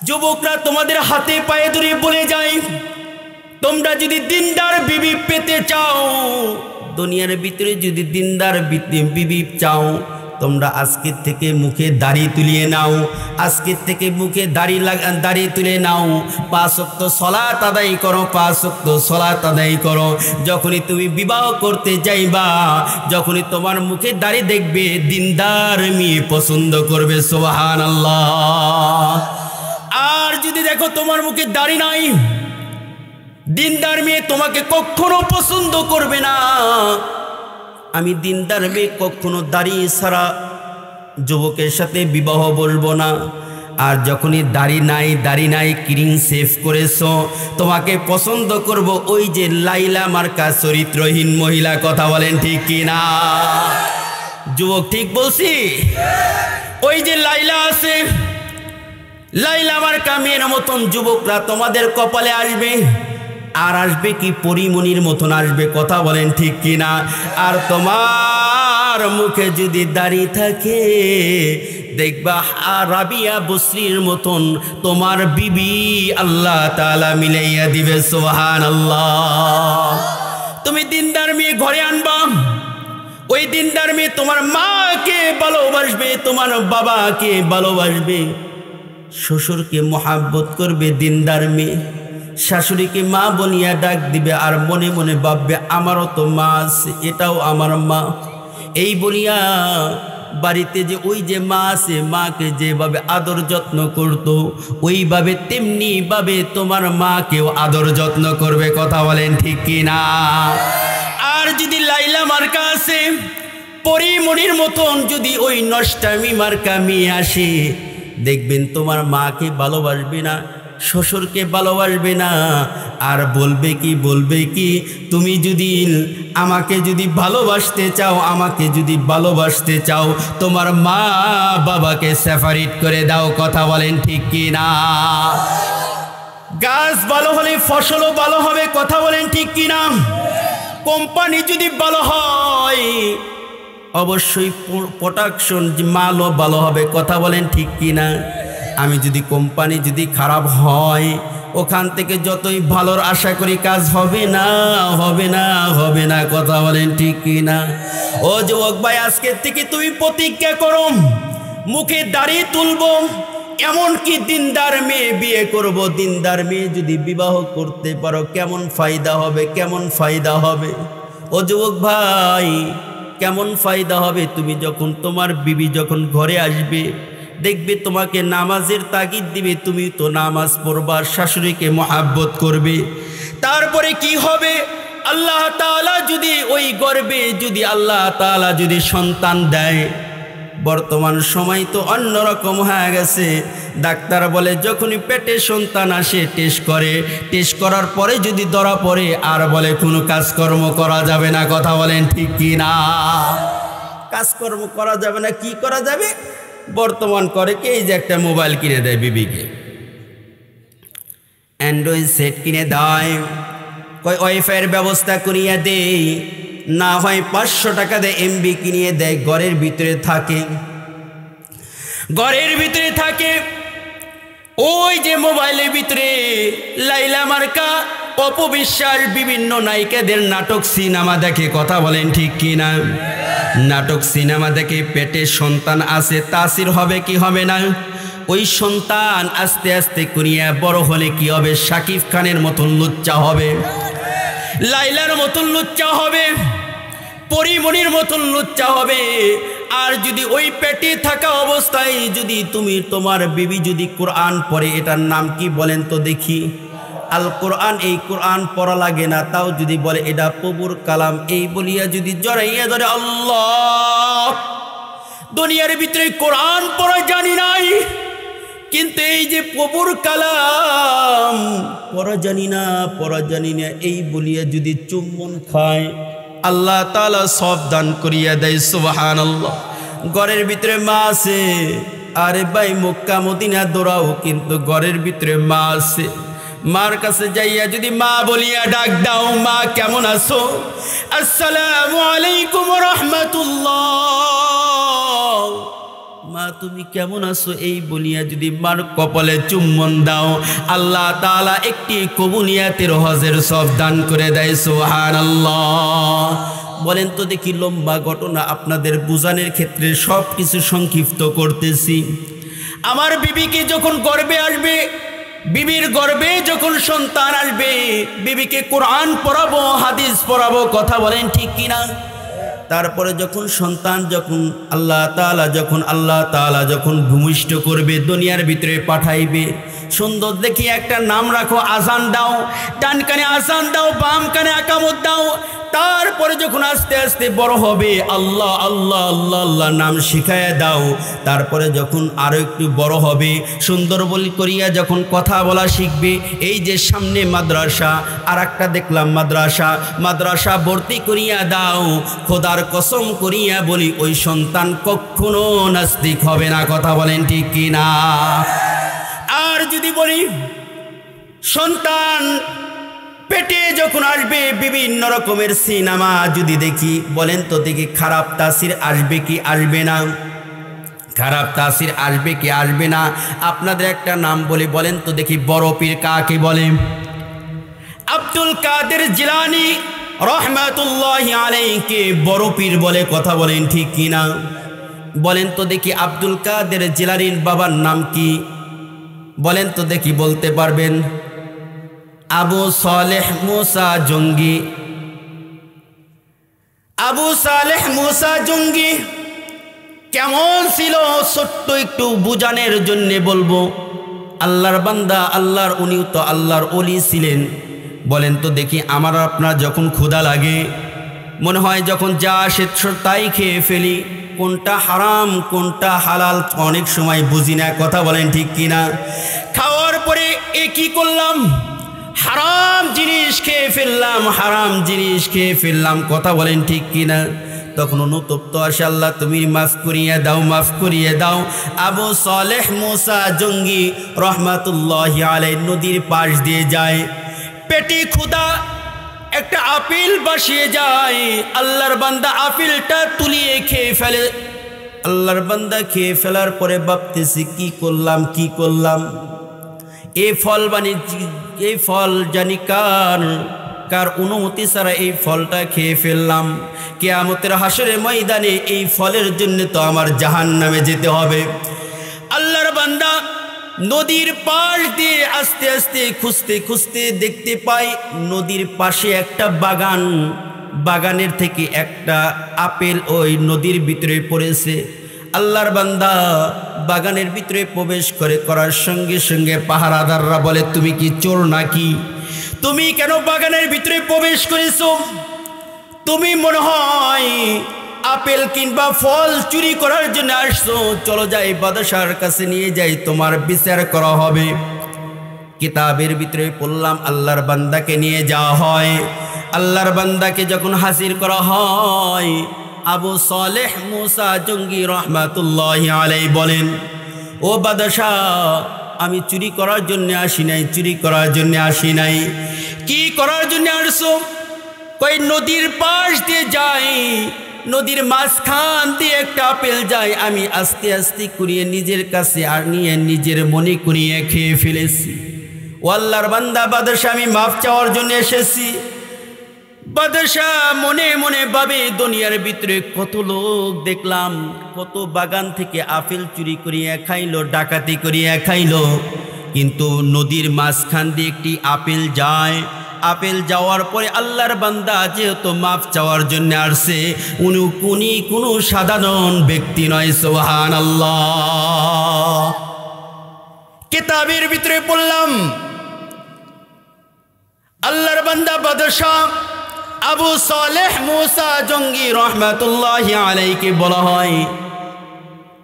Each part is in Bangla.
যুবকরা তোমাদের হাতে পায়ে ধরে বলে যায়, তোমরা যদি দিনদার বিবি পেতে চাও, দুনিয়ার ভিতরে যদি দিনদার বিবি চাও, তোমরা আজকের থেকে মুখে দাড়ি তুলিয়ে নাও, আজকের থেকে মুখে দাড়ি তুলে নাও, 5 ওয়াক্ত সালাত আদায় করো, 5 ওয়াক্ত সালাত আদায় করো। যখনই তুমি বিবাহ করতে যাইবা, যখনই তোমার মুখে দাড়ি দেখবে, দিনদার মেয়ে পছন্দ করবে। সুবহানাল্লাহ। আর যদি দেখো তোমার মুখে দাড়ি নাই, দিনদার মেয়ে তোমাকে কখনো পছন্দ করবে না। আমি দিনদার মেয়ে কখনো দাড়ি ছাড়া যুবকের সাথে বিবাহ বলবো না। আর যখনই দাড়ি নাই ক্রিম সেভ করেছো, তোমাকে পছন্দ করব ওই যে লাইলা মার্কা চরিত্রহীন মহিলা। কথা বলেন ঠিক কি না? যুবক ঠিক বলছি? ওই যে লাইলা আছে, লাইলা মার্কা মেয়ের মতন যুবকরা তোমাদের কপালে আসবে। আর আসবে কি পরিমণির মতন আসবে। কথা বলেন ঠিক কি না? আর তোমার মুখে যদি দাড়ি থাকে, দেখবা রাবিয়া বসরির মতন তোমার বিবি আল্লাহ তাআলা মিলাইয়া দিবে। সুবহানাল্লাহ। তুমি দিনদার মেয়ে ঘরে আনবা, ওই দিনদার মেয়ে তোমার মাকে ভালোবাসবে, তোমার বাবাকে ভালোবাসবে, শ্বশুরকে মহাব্বত করবে। দিনদার মেয়ে শাশুড়িকে মা বলিয়া ডাক দিবে, আর মনে মনে ভাববে আমারও তো মা আছে, এটাও আমার মা। এই বলিয়া বাড়িতে যে ওই যে মা আছে, মাকে যেভাবে আদর যত্ন করতো, ওইভাবে তেমনি ভাবে তোমার মাকেও আদর যত্ন করবে। কথা বলেন ঠিক কি না? আর যদি লাইলা মার্কা আছে, পরিমণির মতন যদি ওই নষ্টামি মার্কা মেয়ে আসে, দেখবেন তোমার মাকে ভালোবাসবে না, শ্বশুরকে ভালোবাসবে না। আর বলবে কি তুমি যদি আমাকে যদি ভালোবাসতে চাও, আমাকে যদি ভালোবাসতে চাও, তোমার মা বাবাকে সেপারেট করে দাও। কথা বলেন ঠিক কি না? গাছ ভালো হলে ফসলও ভালো হবে। কথা বলেন ঠিক কি না? কোম্পানি যদি ভালো হয়, অবশ্যই প্রোডাকশন মালও ভালো হবে। কথা বলেন ঠিক কি না? আমি যদি কোম্পানি যদি খারাপ হয়, ওখান থেকে যতই ভালোর আশা করি কাজ হবে না, হবে না, হবে না। কথা বলেন ঠিক কি না? ও যুবক ভাই, আজকের থেকে তুমি প্রতিজ্ঞা করো, মুখে দাড়ি তুলবো, এমনকি দিনদার মেয়ে বিয়ে করব। দিনদার মেয়ে যদি বিবাহ করতে পারো, কেমন ফায়দা হবে, কেমন ফায়দা হবে। ও যুবক ভাই, কেমন ফায়দা হবে? তুমি যখন তোমার বিবি যখন ঘরে আসবে, দেখবে তোমাকে নামাজের তাগিদ দিবে, তুমি তো নামাজ পড়বা, শাশুড়িকে মহাব্বত করবে। তারপরে কি হবে? আল্লাহ তাআলা যদি ওই গর্ভে যদি আল্লাহ তাআলা যদি সন্তান দেয়, বর্তমান সময় তো অন্যরকম হয়ে গেছে। ডাক্তার বলে যখনই পেটে সন্তান আসে টেস্ট করে, টেস্ট করার পরে যদি ধরা পড়ে, আর বলে কোনো কাজকর্ম করা যাবে না। কথা বলেন ঠিক কি না? কাজকর্ম করা যাবে না। কি করা যাবে? বর্তমান করে কি, এই যে একটা মোবাইল কিনে দেয় বিবিকে, অ্যান্ড্রয়েড সেট কিনে দেয়, কয় ওয়াইফাইয়ের ব্যবস্থা করিয়া দেয়, না হয় 500 টাকা দিয়ে এমবি কিনিয়ে দেয়। ঘরের ভিতরে থাকে, ঘরের ভিতরে থাকে। ওই যে মোবাইলের ভিতরে লাইলা মার্কা অপবিশ্বাস বিভিন্ন নায়িকাদের নাটক সিনেমা দেখে। কথা বলেন ঠিক কি না? নাটক সিনেমা দেখে পেটে সন্তান আছে, তাসির হবে কি হবে না? ওই সন্তান আস্তে আস্তে করিয়া বড় হলে কি হবে? শাকিব খানের মতন লুচ্চা হবে, লাইলার মতন লুচ্চা হবে, পরিমণির মতন লুচ্চা হবে। আর যদি ওই পেটে থাকা অবস্থায় যদি তুমি তোমার বিবি যদি কোরআন পড়ে, এটার নাম কি বলেন তো দেখি? আল কোরআন। এই কোরআন পড়া লাগে না, তাও যদি বলে এটা প্রভুর কালাম, এই বলিয়া যদি জড়াইয়া ধরে আল্লাহ, দুনিয়ার ভিতরে কোরআন পড়া জানি নাই, কিন্তু এই যে প্রভুর কালাম পড়া জানি না, পড়া জানি না, এই বলিয়া যদি চুম্বন খায়, আল্লাহ তাআলা সব দান করিয়া দেয়। সুবহানাল্লাহ। ঘরের ভিতরে মা আছে, আরে ভাই মক্কা মদিনা দৌড়াও, কিন্তু ঘরের ভিতরে মা আছে। মার কাছে যাইয়া যদি মা বলিয়া ডাক দাও, মা কেমন আছো? আসসালামু আলাইকুম রাহমাতুল্লাহ। মা তুমি কেমন আছো এই বলিয়া যদি মার কপালে চুম্বন দাও, আল্লাহ তাআলা একটি কবুলিয়াতের হজের সওয়াব দান করে দেয়। সুবহানাল্লাহ। বলেন তো দেখি, লম্বা ঘটনা আপনাদের বুঝানোর ক্ষেত্রে সব কিছু সংক্ষিপ্ত করতেছি। আমার বিবিকে যখন গর্ভে আসবে, বিবির গর্ভে যখন সন্তান আসবে, বিবিকে কোরআন পড়াবো, হাদিস পড়াবো, কথা বলেন ঠিক কিনা? তারপরে যখন সন্তান যখন আল্লাহ তাআলা যখন ভূমিষ্ঠ করবে, দুনিয়ার ভিতরে পাঠাইবে, সুন্দর দেখি একটা নাম রাখো, আজান দাও, ডান কানে আজান দাও, বাম কানে আকামত দাও। তারপরে যখন আস্তে আস্তে বড় হবে, আল্লাহ আল্লাহ আল্লাহ আল্লাহ নাম শিখাইয়া দাও। তারপরে যখন আরো একটু বড় হবে, সুন্দর বলি করিয়া যখন কথা বলা শিখবে, এই যে সামনে মাদ্রাসা, আর একটা দেখলাম মাদ্রাসা ভর্তি করিয়া দাও। খোদার কসম করিয়া বলি, ওই সন্তান কখনো নাস্তিক হবে না, কথা বলেন ঠিক কিনা? আর যদি বলি সন্তান পেটে যখন আসবে, বিভিন্ন রকমের সিনেমা যদি দেখি, বলেন তো দেখি খারাপ তাসির আসবে কি আসবে না? খারাপ তাসির আসবে কি আসবে না? আপনাদের একটা নাম বলি, বলেন তো দেখি, বড় পীর কাকে বলে? আব্দুল কাদের জিলানী রহমাতুল্লাহি আলাইহিকে বড় পীর বলে, কথা বলেন ঠিক কিনা? বলেন তো দেখি, আব্দুল কাদের জিলানীর বাবার নাম কি? বলেন তো দেখি, বলতে পারবেন? আবু সালেহ মুসা জঙ্গি। আবু সালেহ মুসা জঙ্গি কেমন ছিল, ছোট্ট একটু বুঝানোর জন্য বলবো। আল্লাহর বান্দা, আল্লাহর উনিও তো আল্লাহর ওলি ছিলেন। বলেন তো দেখি, আমার আপনার যখন ক্ষুধা লাগে, মনে হয় যখন যা আসে তাই খেয়ে ফেলি, কোনটা হারাম কোনটা হালাল অনেক সময় বুঝি না, কথা বলেন ঠিক কিনা? খাওয়ার পরে কি করলাম? হারাম জিনিস খেয়ে ফেললাম, কথা বলেন ঠিক কিনা? তখন অনুতপ্ত আসে, আল্লাহ তুমি মাফ করিয়ে দাও। আবু সালেহ মুসা জঙ্গি রহমাতুল্লাহি আলাইহি নদীর পাশ দিয়ে যায়, পেটে ক্ষুধা, একটা আপেল বসিয়ে যায়। আল্লাহর বান্দা আপেলটা তুলিয়ে খেয়ে ফেলে। আল্লাহর বান্দা খেয়ে ফেলার পরে ভাবতেছি, কি করলাম? এই ফল জানি কার অনুমতি ছাড়া এই ফলটা খেয়ে ফেললাম। কিয়ামতের হাসরের ময়দানে এই ফলের জন্য তো আমার জাহান্নামে যেতে হবে। আল্লাহর বান্দা নদীর পাশ দিয়ে আস্তে আস্তে খুঁজতে দেখতে পাই, নদীর পাশে একটা বাগানের থেকে একটা আপেল ওই নদীর ভিতরে পড়েছে। আল্লাহর বান্দা বাগানের ভিতরে প্রবেশ করার সঙ্গে সঙ্গে পাহারাদাররা বলে, তুমি কি চোর নাকি? তুমি কেন বাগানের ভিতরে প্রবেশ করেছো? তুমি মনে হয় আপেল কিংবা ফল চুরি করার জন্য আসছো। চলো যাই, বাদশার কাছে নিয়ে যাই, তোমার বিচার করা হবে। কিতাবের ভিতরে পড়লাম, আল্লাহর বান্দাকে নিয়ে যাওয়া হয়। আল্লাহর বান্দাকে যখন হাজির করা হয়, আবু সালেহ মুসা জঙ্গি রহমাতুল্লাহি আলাইহি বলেন, ও বাদশাহ, আমি চুরি করার জন্য আসি নাই। কি করার জন্য আসছো? কই নদীর পাশ দিয়ে যাই, নদীর মাঝখান দিয়ে একটা আপেল যায়, আমি আস্তে আস্তে কুড়িয়ে নিজের কাছে আর নিয়ে নিজের মনে কুড়িয়ে খেয়ে ফেলেছি। ও আল্লাহর বান্দা বাদশাহ, আমি মাফ চাওয়ার জন্য এসেছি। বাদশাহ মনে মনে ভাবে, দুনিয়ার ভিতরে কত লোক দেখলাম, কত বাগান থেকে আপেল চুরি করিয়া খাইলো, ডাকাতি করিয়া খাইলো, কিন্তু নদীর মাঝখান দিয়ে একটি আপেল যায়। আপেল যাওয়ার পরে আল্লাহর বান্দা যেহেতু মাফ চাওয়ার জন্য আসছে, উনি কোনো সাধারণ ব্যক্তি নয়। সুবহানাল্লাহ। কিতাবের ভিতরে পড়লাম, আল্লাহর বান্দা বাদশাহ আবু সালেহ মুসা জঙ্গি রহমাতুল্লাহি আলাইহিকে বলা হয়,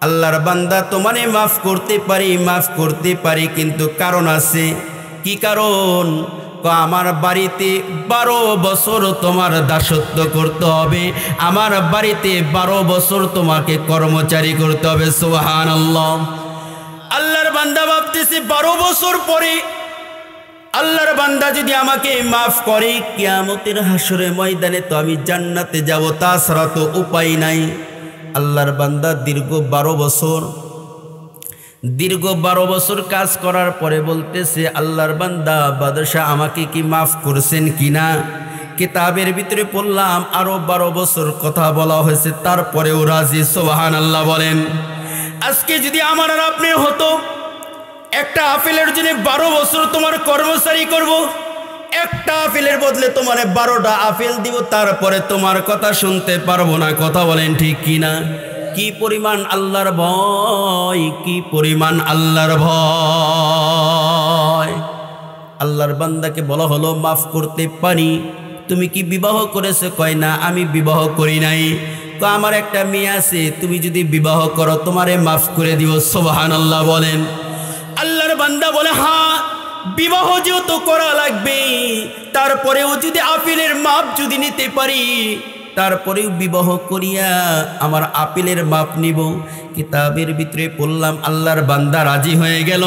আল্লাহর বান্দা তোমারে মাফ করতে পারি, কিন্তু কারণ আছে। কি কারণ? আমার বাড়িতে 12 বছর তোমার দাসত্ব করতে হবে, আমার বাড়িতে 12 বছর তোমাকে কর্মচারী করতে হবে। সুবহানাল্লাহ। আল্লাহর বান্দা ভাবতেছে 12 বছর পরে আল্লাহর বান্দা যদি আমাকে মাফ করে, কিয়ামতের হাসরের ময়দানে তো আমি জান্নাতে যাব, তাছাড়া তো উপায় নাই। আল্লাহর বান্দা দীর্ঘ 12 বছর দীর্ঘ 12 বছর কাজ করার পরে বলতেছে, আল্লাহর বান্দা বাদশাহ আমাকে কি মাফ করছেন কিনা? কিতাবের ভিতরে পড়লাম আরো 12 বছর কথা বলা হয়েছে, তারপরেও রাজি। সুবহানাল্লাহ বলেন। আজকে যদি আমার আর আপনার হতো, একটা আপেলের জন্য 12 বছর তোমার কর্মচারী করব, একটা আপেলের বদলে তোমার 12টা আপেল দিব, তারপরে তোমার কথা শুনতে পারবো না। কথা বলেন ঠিক কিনা? কি পরিমাণ আল্লাহর ভয়, কি পরিমাণ আল্লাহর ভয়। আল্লাহর বান্দাকে বলা হলো মাফ করতে পারি। তুমি কি বিবাহ করেছো? কয় না, আমি বিবাহ করি নাই। তো আমার একটা মেয়ে আছে, তুমি যদি বিবাহ করো তোমারে মাফ করে দিও। সুবহানাল্লাহ বলেন। আল্লাহর বান্দা বলে, হ্যাঁ বিবাহ যেহেতু করা লাগবে, তারপরেও যদি আপেলের মাপ যদি নিতে পারি, তারপরেও বিবাহ করিয়া আমার আপেলের মাপ নিব। কিতাবের ভিতরে পড়লাম আল্লাহর বান্দা রাজি হয়ে গেল।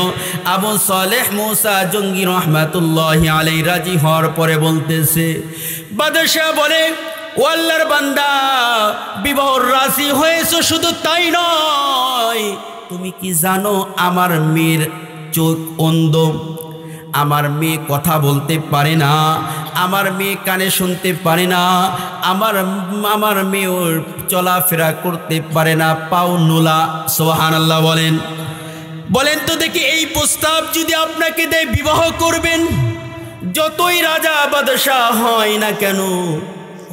আবু সালেহ মুসা জঙ্গি রহমাতুল্লাহি আলাইহি রাজি হওয়ার পরে বলতেছে, বাদশাহ বলে, ও আল্লাহর বান্দা, বিবাহ রাজি হয়েছো, শুধু তাই নয়, তুমি কি জানো আমার মেয়ের চোখ অন্ধ, আমার মেয়ে কথা বলতে পারে না, আমার মেয়ে কানে শুনতে পারে না, আমার মেয়ে ওর চলাফেরা করতে পারে না, পাও নোলা। সুবহানাল্লাহ বলেন। বলেন তো দেখি, এই প্রস্তাব যদি আপনাকে দেয়, বিবাহ করবেন? যতই রাজা বাদশাহ হয় না কেন,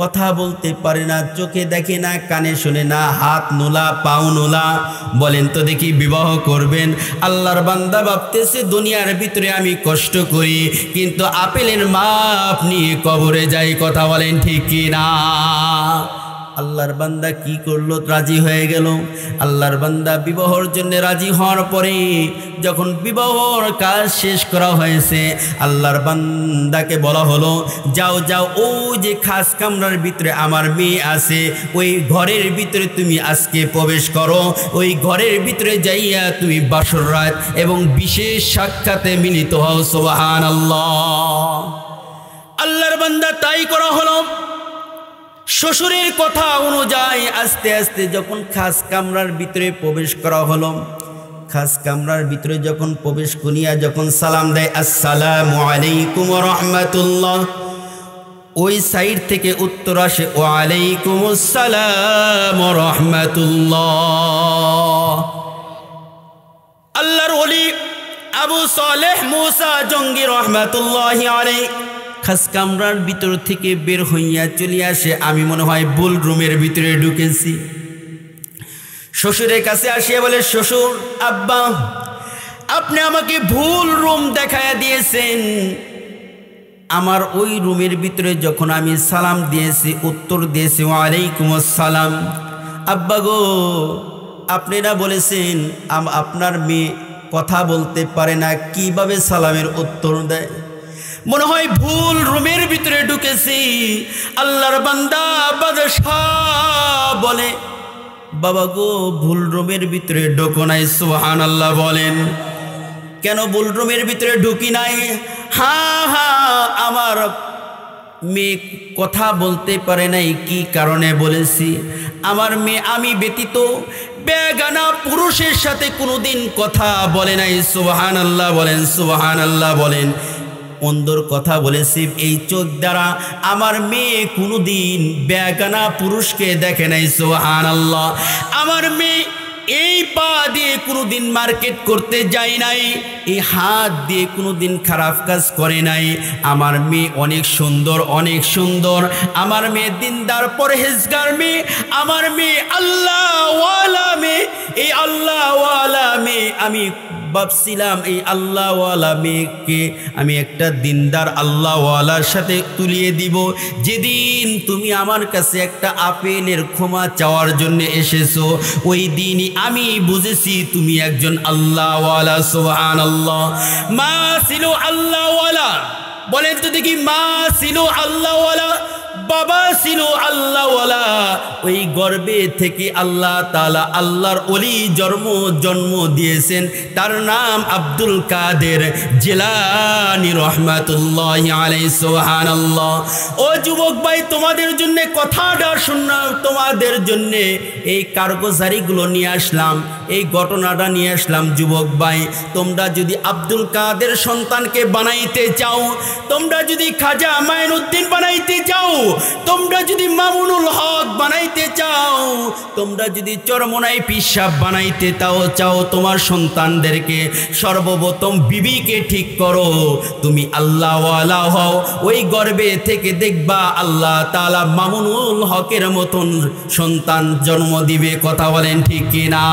কথা বলতে পারে না, চোখে দেখে না, কানে শুনে না, হাত নোলা, পাও নোলা, বলেন তো দেখি বিবাহ করবেন? আল্লাহর বান্দা ভাবতেছে, দুনিয়ার ভিতরে আমি কষ্ট করি, কিন্তু আপেলের মাপ নিয়ে কবরে যাই। কথা বলেন ঠিক কি না? আল্লাহর বান্দা কি করলো? রাজি হয়ে গেল। আল্লাহর বান্দা বিবাহর জন্য রাজি হওয়ার পরে যখন বিবাহর কাজ শেষ করা হয়েছে, আল্লাহর বান্দাকে বলা হলো, যাও যাও, ও যে খাস কামরার ভিতরে আমার মেয়ে আছে, ওই ঘরের ভিতরে তুমি আজকে প্রবেশ করো, ওই ঘরের ভিতরে যাইয়া তুমি বাসর রাত এবং বিশেষ সাক্ষাতে মিলিত হও। সুবহানাল্লাহ। আল্লাহর বান্দা তাই করা হলো। শ্বশুরের কথা অনুযায়ী আস্তে আস্তে যখন খাস কামরার ভিতরে প্রবেশ করা হলো, খাস কামরার ভিতরে যখন প্রবেশ করিয়া যখন সালাম দেয়, আসসালামু আলাইকুম ওয়া রাহমাতুল্লাহ, ওই সাইড থেকে উত্তর আসে, ওয়া আলাইকুমুস সালাম ওয়া রাহমাতুল্লাহ। আল্লাহর ওলি আবু সালেহ মুসা জঙ্গি রহমাতুল্লাহি আলাইহি খাস কামরার ভিতর থেকে বের হইয়া চলে আসে। আমি মনে হয় ভুল রুমের ভিতরে ঢুকেছি। শ্বশুরের কাছে আসিয়া বলে, শ্বশুর, আব্বা, আপনি আমাকে ভুল রুম দেখাইয়া দিয়েছেন। আমার ওই রুমের ভিতরে যখন আমি সালাম দিয়েছি, উত্তর দিয়েছি ওয়া আলাইকুমুস সালাম। আব্বা গো, আপনারা বলেছেন আপনার মেয়ে কথা বলতে পারে না, কিভাবে সালামের উত্তর দেয়? মনে হয় ভুল রুমের ভিতরে ঢুকেছি। আল্লাহর বান্দা বাদশাহ বলে, বাবা গো, ভুল রুমের ভিতরে ঢোকো নাই। সুবহানাল্লাহ বলেন। কেন ভুল রুমের ভিতরে ঢুকি নাই? হ্যাঁ হ্যাঁ, আমার মেয়ে কথা বলতে পারে নাই। কি কারণে বলেছি? আমার মেয়ে আমি ব্যতীত বেগানা পুরুষের সাথে কোনোদিন কথা বলে নাই। সুবহানাল্লাহ বলেন, সুবহানাল্লাহ বলেন। অন্ধর কথা বলেছি, এই চোখ দ্বারা আমার মেয়ে কোনোদিন বেগানা পুরুষকে দেখে নাই। সুবহানাল্লাহ। আমার মেয়ে এই পা দিয়ে কোনোদিন মার্কেট করতে যায় নাই, এই হাত দিয়ে কোনোদিন খারাপ কাজ করে নাই। আমার মেয়ে অনেক সুন্দর, অনেক সুন্দর। আমার মেয়ে দিনদার পরহেজগার মেয়ে। আমার মেয়ে আল্লাহওয়ালা মেয়ে। এই আল্লাহওয়ালা মেয়ে, আমি ভাবছিলাম এই আল্লাহওয়ালা মেয়েকে আমি একটা দিনদার আল্লাহওয়ালার সাথে তুলিয়ে দিব। যেদিন তুমি আমার কাছে একটা আপেলের ক্ষমা চাওয়ার জন্য এসেছো, ওই দিনই আমি বুঝেছি তুমি একজন আল্লাহওয়ালা। সুবহানাল্লাহ। মা ছিল আল্লাহওয়ালা? বলেন তো দেখি, মা ছিল আল্লাহওয়ালা? বাবা ছিল আল্লাহওয়ালা, ওই গর্ভে থেকে আল্লাহ তাআলা আল্লাহর ওলি জন্ম দিয়েছেন, তার নাম আব্দুল কাদের জিলানী রাহমাতুল্লাহি আলাইহি। সুবহানাল্লাহ। ও যুবক ভাই, তোমাদের জন্য কথাটা শুনলাম, তোমাদের জন্য এই কারগুজারিগুলো নিয়ে আসলাম, এই ঘটনাটা নিয়ে আসলাম। যুবক ভাই, তোমরা যদি আব্দুল কাদের সন্তানকে বানাইতে চাও, তোমরা যদি খাজা মাইনুদ্দিন বানাইতে চাও, তোমরা যদি মামুনুল হক বানাইতে চাও, তোমরা যদি চরমোনাই পিসাব বানাইতে চাও, তোমার সন্তানদেরকে সর্বপ্রথম বিবিকে ঠিক করো, তুমি আল্লাহওয়ালা হও। ওই গর্ভে থেকে দেখবা আল্লাহ তাআলা মামুনুল হকের মতন সন্তান জন্ম দিবে। কথা বলেন ঠিক কিনা?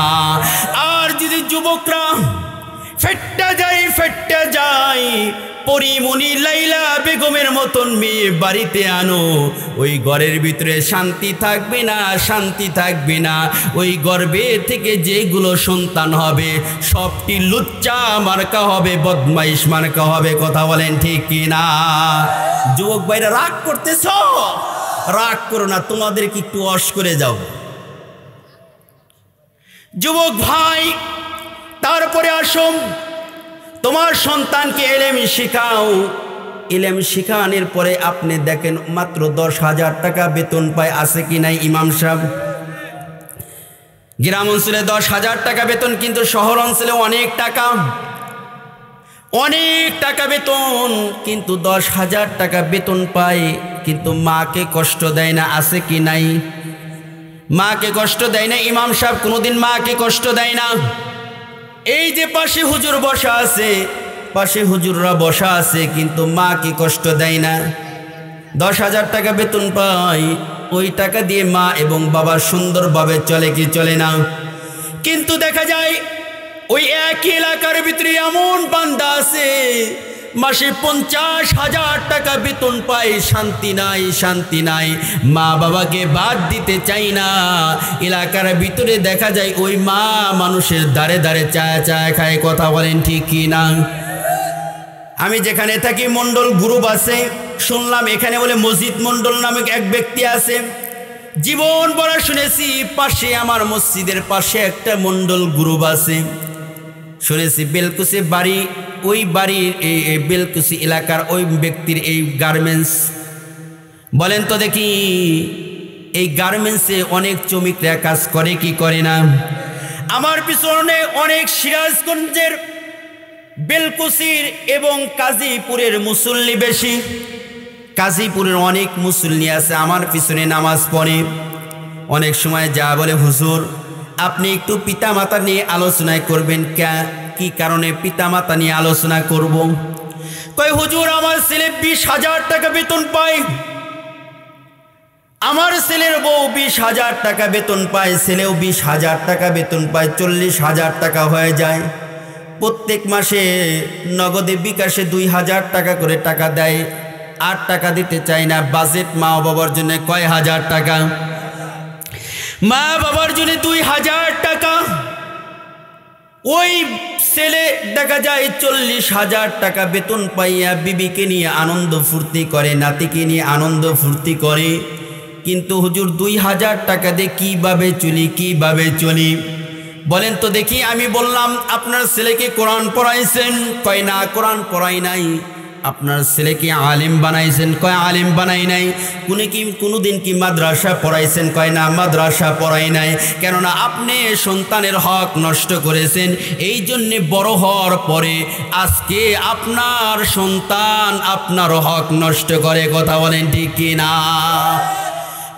আর যদি যুবকরা ফেটটা যায় পরিমণি লাইলা বেগমের মতন মেয়ে বাড়িতে আনো, ওই ঘরের ভিতরে শান্তি থাকবে না। ওই গর্ভে থেকে যেগুলো সন্তান হবে সবটি লুচ্চা মার্কা হবে, বদমাইশ মার্কা হবে। কথা বলেন ঠিক কিনা? যুবক ভাইরা রাগ করতেছ? রাগ করো না, তোমাদেরকে একটু ওয়াশ করে যাও। যুবক ভাই, তারপরে আসো, তোমার সন্তানকে ইলম শেখাও। ইলম শেখানোর পরে আপনি দেখেন মাত্র 10,000 টাকা বেতন পায়, আছে কি নাই? ইমাম সাহেব, গ্রাম অঞ্চলে 10,000 টাকা বেতন, কিন্তু শহর অঞ্চলে অনেক টাকা বেতন, কিন্তু 10,000 টাকা বেতন পায়, কিন্তু মাকে কষ্ট দেয় না, আছে কি নাই? মাকে কষ্ট দেয় না। ইমাম সাহেব কোনোদিন মাকে কষ্ট দেয় না। এই যে পাশে হুজুর বসা আছে, পাশে হুজুররা বসা আছে, কিন্তু মাকে কষ্ট দেয় না। 10,000 টাকা বেতন পায়, ওই টাকা দিয়ে মা এবং বাবা সুন্দরভাবে চলে কি চলে না? কিন্তু দেখা যায় ওই একই এলাকার ভিতরে এমন বান্দা আছে, মাসে 50,000 টাকা বেতন পায়, শান্তি নাই, মা বাবাকে বাদ দিতে চাই না। এলাকার ভিতরে দেখা যায় ওই মা মানুষের দ্বারে চায় খায়। কথা বলেন ঠিক কি না? আমি যেখানে থাকি মন্ডল গ্রুপ আছে, শুনলাম এখানে বলে মসজিদ মন্ডল নামে এক ব্যক্তি আছে। জীবন বড় শুনেছি পাশে, আমার মসজিদের পাশে একটা মন্ডল গ্রুপ আছে, শুনেছি বেলকুচি বাড়ি, ওই বাড়ির এই বেলকুচি এলাকার ওই ব্যক্তির এই গার্মেন্টস। বলেন তো দেখি, এই গার্মেন্টসে অনেক শ্রমিকরা কাজ করে কি করে না? আমার পিছনে অনেক সিরাজগঞ্জের, বেলকুচির এবং কাজীপুরের মুসল্লি বেশি। কাজীপুরের অনেক মুসল্লি আছে, আমার পিছনে নামাজ পড়ে। অনেক সময় যা বলে, হুজুর আপনি একটু পিতামাতা নিয়ে আলোচনায় করবেন। কি কারণে পিতামাতা নিয়ে আলোচনা করব? কয় হুজুর আমার ছেলে 20,000 টাকা বেতন পায়, আমার ছেলের বউ 20,000 টাকা বেতন পায়, ছেলেও 20,000 টাকা বেতন পায়, 40,000 টাকা হয়ে যায়। প্রত্যেক মাসে নগদে বিকাশে 2,000 টাকা করে টাকা দেয়, আর টাকা দিতে চায় না। বাজেট মা বাবার জন্য কয় হাজার টাকা? মা বাবার জন্য 2,000 টাকা। ওই ছেলে দেখা যায় 40,000 টাকা বেতন পাইয়া বিবিকে নিয়ে আনন্দ ফুর্তি করে, নাতিকে নিয়ে আনন্দ ফুর্তি করে। কিন্তু হুজুর 2,000 টাকা দিয়ে কিভাবে চলি? বলেন তো দেখি। আমি বললাম আপনার ছেলেকে কোরআন পড়াইছেন? কয় না, কোরআন পড়াই নাই। আপনার ছেলেকে আলেম বানাইছেন? কয় আলেম বানাই নাই। কোনোদিন কি মাদ্রাসা পড়াইছেন? কয় না, মাদ্রাসা পড়াই নাই। কেননা আপনি সন্তানের হক নষ্ট করেছেন, এই জন্যে বড় হওয়ার পরে আজকে আপনার সন্তান আপনার হক নষ্ট করে। কথা বলেন ঠিক কি না?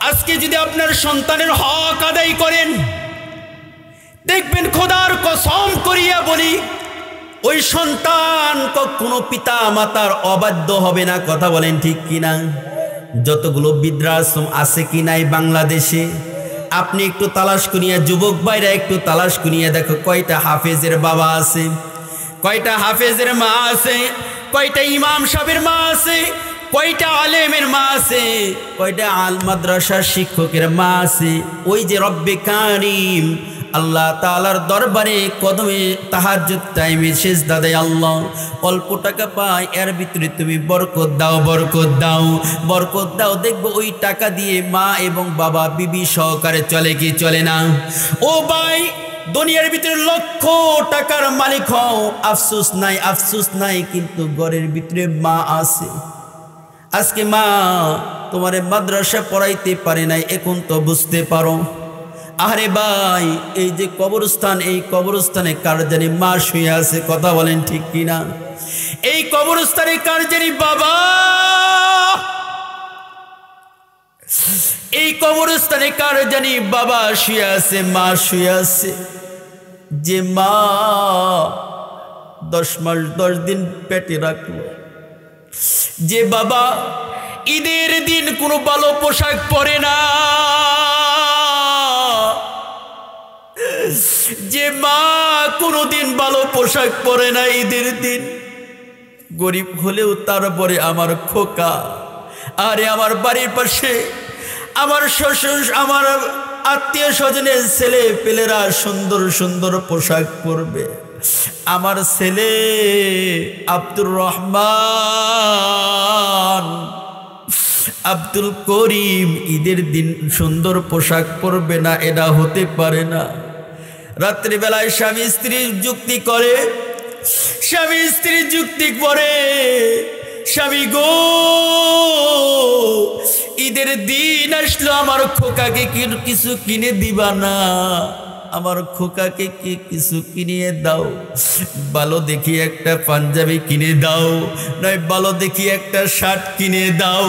আজকে যদি আপনার সন্তানের হক আদায় করেন, দেখবেন খোদার কসম করিয়া বলি, ওই সন্তান কখনো পিতা মাতার অবাধ্য হবে না। কথা বলেন ঠিক কিনা? যতগুলো বৃদ্ধাশ্রম আছে কি নাই বাংলাদেশে, আপনি একটু তালাশ করিয়া, যুবক ভাইরা একটু তালাশ করিয়া দেখো, কয়টা হাফেজের বাবা আছে, কয়টা হাফেজের মা আছে, কয়টা ইমাম সাহেবের মা আছে, কয়টা আলেমের মা আছে, কয়টা আল মাদ্রাসার শিক্ষকের মা আছে। ওই যে রব্বে কারিম আল্লাহ তাআলার দরবারে কদমে তাহাজ্জুদ টাইমে সিজদা দেয়। আল্লাহ অল্প টাকা পায়, এর ভিতরে তুমি বরকত দাও, বরকত দাও, বরকত দাও। দেখবো ওই টাকা দিয়ে মা এবং বাবা বিবি সহকারে চলে কি চলে না? ও ভাই, দুনিয়ার ভিতরে লক্ষ টাকার মালিক হও, আফসোস নাই, আফসোস নাই, কিন্তু ঘরের ভিতরে মা আছে। আজকে মা তোমারে মাদ্রাসা পড়াইতে পারে নাই, এখন তো বুঝতে পারো। আরে ভাই, এই যে কবরস্থান, এই কবরস্থানে কার জানি মা শুয়ে আছে, কথা বলেন ঠিক কিনা? এই কবরস্থানে কার জানি বাবা, এই কবরস্থানে কার জানি বাবা শুয়ে আছে, মা শুয়ে আছে। যে মা 10 মাস 10 দিন পেটে রাখলো, যে বাবা ঈদের দিন কোনো ভালো পোশাক পরে না, যে মা কোনোদিন ভালো পোশাক পরে না ঈদের দিন, গরিব হলেও তারপরে আমার খোকা, আরে আমার বাড়ির পাশে আমার শ্বশুর, আমার আত্মীয় স্বজনের ছেলে পেলেরা সুন্দর সুন্দর পোশাক পরবে। আমার ছেলে আব্দুর রহমান, আব্দুল করিম ঈদের দিন সুন্দর পোশাক পরবে না, এটা হতে পারে না। রাত্রিবেলায় স্বামী স্ত্রী যুক্তি করে, স্বামী স্ত্রী যুক্তি করে, স্বামী গো ঈদের দিন আসলো, আমার খোকাকে কিছু কিনে দিবা না? আমার খোকাকে কি কিছু কিনিয়ে দাও, ভালো দেখি একটা পাঞ্জাবি কিনে দাও, নয় ভালো দেখি একটা শার্ট কিনে দাও,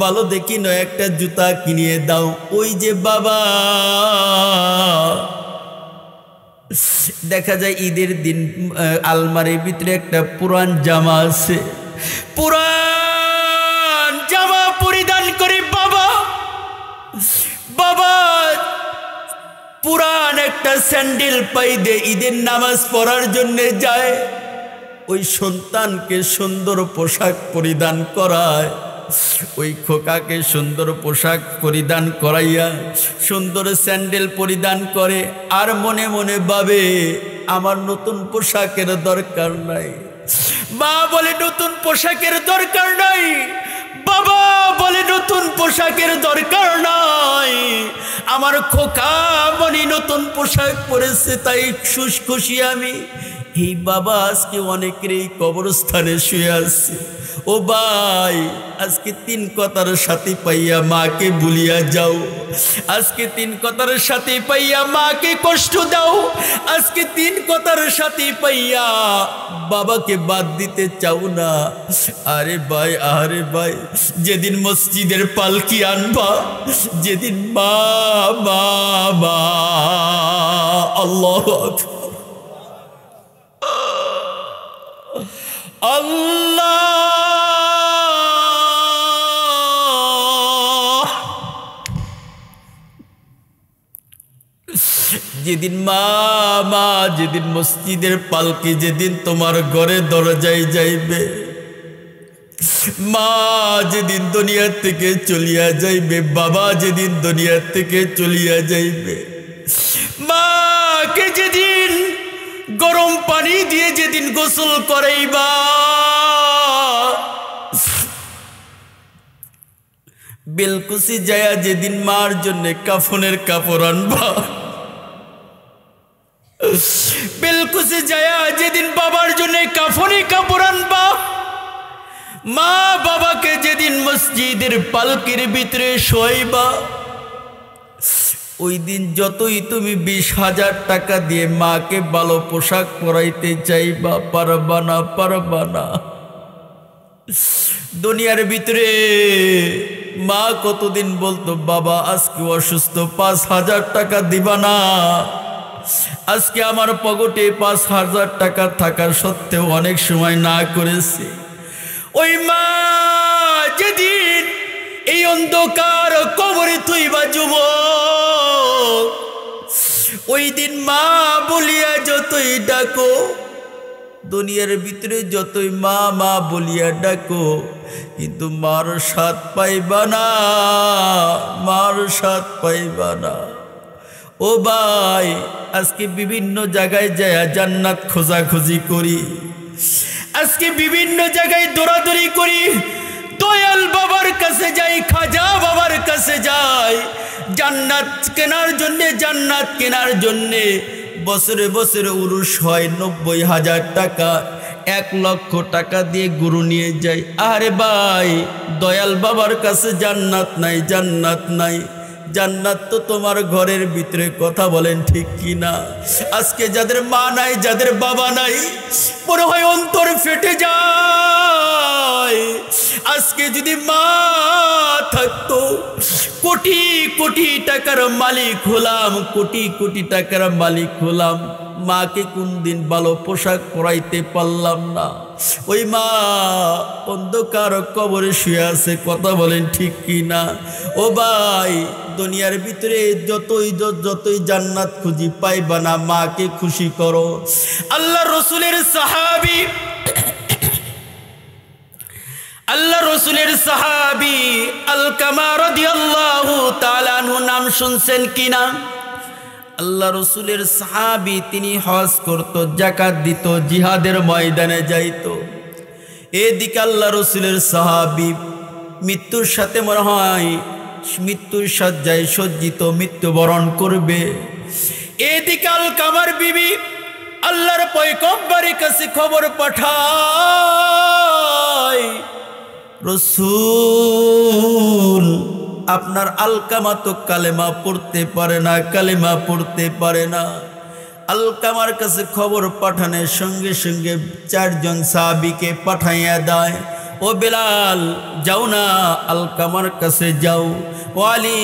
ভালো দেখি নয় একটা জুতা কিনিয়ে দাও। ওই যে বাবা, দেখা যায় ঈদের দিন আলমারির ভিতরে একটা পুরান জামা আছে, পুরান জামা পরিধান করে বাবা, বাবা পুরান একটা স্যান্ডেল পাইদে ঈদের নামাজ পড়ার জন্য যায়। ওই সন্তানকে সুন্দর পোশাক পরিধান করায়, ওই খোকাকে সুন্দর পোশাক পরিধান করাইয়া সুন্দর স্যান্ডেল পরিধান করে, আর মনে মনে ভাবে আমার নতুন পোশাকের দরকার নাই। মা বলে নতুন পোশাকের দরকার নাই, বাবা বলে নতুন পোশাকের দরকার নাই। আমার খোকা মনে নতুন পোশাক পরেছে, তাই খুশি আমি। এই বাবা আজকে অনেকের এই কবরস্থানে শুয়ে আছে। ও ভাই, আজকে 3 কথার সাথে পাইয়া মাকে ভুলিয়া যাও, আজকে 3 কথার সাথে পাইয়া মাকে কষ্ট দাও, আজকে 3 কথার সাথে পাইয়া বাবাকে বাদ দিতে চাও না। আরে ভাই, আরে ভাই, যেদিন মসজিদের পালকি আনবা, যেদিন মা মা মা, আল্লাহু আকবার, আল্লাহ, যেদিন মা মা, যেদিন মসজিদের পালকি, যেদিন তোমার ঘরে দরজায় যাইবে, মা যেদিন দুনিয়া থেকে চলিয়া যাইবে, বাবা যেদিন দুনিয়া থেকে চলিয়া যাইবে, মাকে যেদিন গরম পানি দিয়ে যেদিন গোসল করাইবা, বেলকুচি যায়া যেদিন মার জন্য কাফনের কাপড় আনবা, বেলকুচি যায়া যেদিন বাবার জন্য কাফনি কাপড় আনবা, মা বাবাকে যেদিন মসজিদের পালকির ভিতরে শোয়াইবা, ওই দিন যতই তুমি 20,000 টাকা দিয়ে মাকে ভালো পোশাক পরাইতে চাইবা, পারবা না, পারবা না। দুনিয়ার ভিতরে মা কতদিন বলতো, বাবা আজকে অসুস্থ, 5,000 টাকা দিবা না? আজকে আমার পকেটে 5,000 টাকা থাকার সত্ত্বেও অনেক সময় না করেছে। ওই মা যেদিন এই অন্ধকার কবরে থইবা যুবক, ওই দিন মা বলিয়া যতই ডাকো, দুনিয়ার ভিতরে যতই মা মা বলিয়া ডাকো, কিন্তু মার স্বাদ পাইবা না, মার স্বাদ পাইবা না। ও ভাই, আজকে বিভিন্ন জায়গায় যায় জান্নাত খোঁজাখুঁজি করি, আজকে বিভিন্ন জায়গায় দৌড়াদৌড়ি করি, দয়াল বাবার কাছে যাই, খাজা বাবার কাছে যাই জান্নাত কেনার জন্যে, জান্নাত কেনার জন্যে। বছরে বছরে উরুস হয়, 90,000 টাকা, 1 লক্ষ টাকা দিয়ে গরু নিয়ে যাই। আরে ভাই, দয়াল বাবার কাছে জান্নাত নাই, জান্নাত নাই। জান্নাত তো তোমার ঘরের ভিতরে, কথা বলেন ঠিক কি না? আজকে যাদের মা নাই, যাদের বাবা নাই, মনে হয় অন্তর ফেটে যায়। আজকে যদি মা থাকতো, কোটি কোটি টাকার মালিক হলাম, কোটি কোটি টাকার মালিক হলাম, মাকে কোন দিন ভালো পোশাক পরাইতে পারলাম না। ওই মা অন্ধকার কবরে শুয়ে আছে, কথা বলেন ঠিক কি না? ও ভাই, দুনিয়ার ভিতরে যতই জান্নাত খুঁজি পাইবা না, মাকে খুশি করো। আল্লাহ রসুলের সাহাবী, আল্লাহ রসুলের সাহাবী আলকামা রাদিয়াল্লাহু তাআলা আনহু নাম শুনছেন কিনা? আল্লাহ রসুলের সাহাবী, তিনি হজ করত, যাকাত দিত, জিহাদের ময়দানে যাইত। এদিকে আল্লাহ রসুলের সাহাবী মৃত্যুর সাথে মনে হয় মৃত্যুর শয্যায় সজ্জিত, মৃত্যুবরণ করবে। এদিকে আলকামার বিবি আল্লাহর পয়গম্বরের কাছে খবর পাঠায়, রসূল, আপনার আলকামা তো কালেমা পড়তে পারে না, কালেমা পড়তে পারে না। আলকামার কাছে খবর পাঠানোর সঙ্গে সঙ্গে 4 জন সাহাবীকে পাঠাইয়া দেয়। ও বেলাল, যাও না, আলকামার কাছে যাও। ও আলী,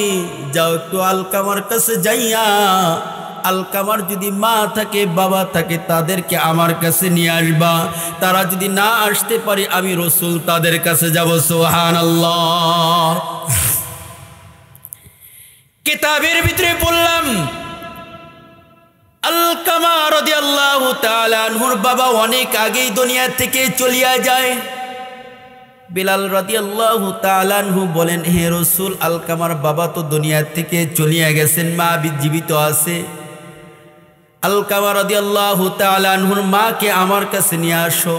যাও একটু আলকামার কাছে যাইয়া, আলকামার যদি মা থাকে, বাবা থাকে, তাদেরকে আমার কাছে নিয়ে আসবা। তারা যদি না আসতে পারে, আমি রসুল তাদের কাছে যাব। সুবহানাল্লাহ। কিতাবের ভিতরে বললাম, আলকামা রাদিয়াল্লাহু তাআলা আনহুর বাবা অনেক আগেই দুনিয়া থেকে চলিয়া যায়। বেলাল রাদিয়াল্লাহু তাআলা আনহু বলেন, হে রসূল, আলকামার বাবা তো দুনিয়া থেকে চলিয়া গেছেন, মা জীবিত আছে। আলকামা রাদিয়াল্লাহু তাআলা আনহুর মাকে আমার কাছে নিয়ে আসো।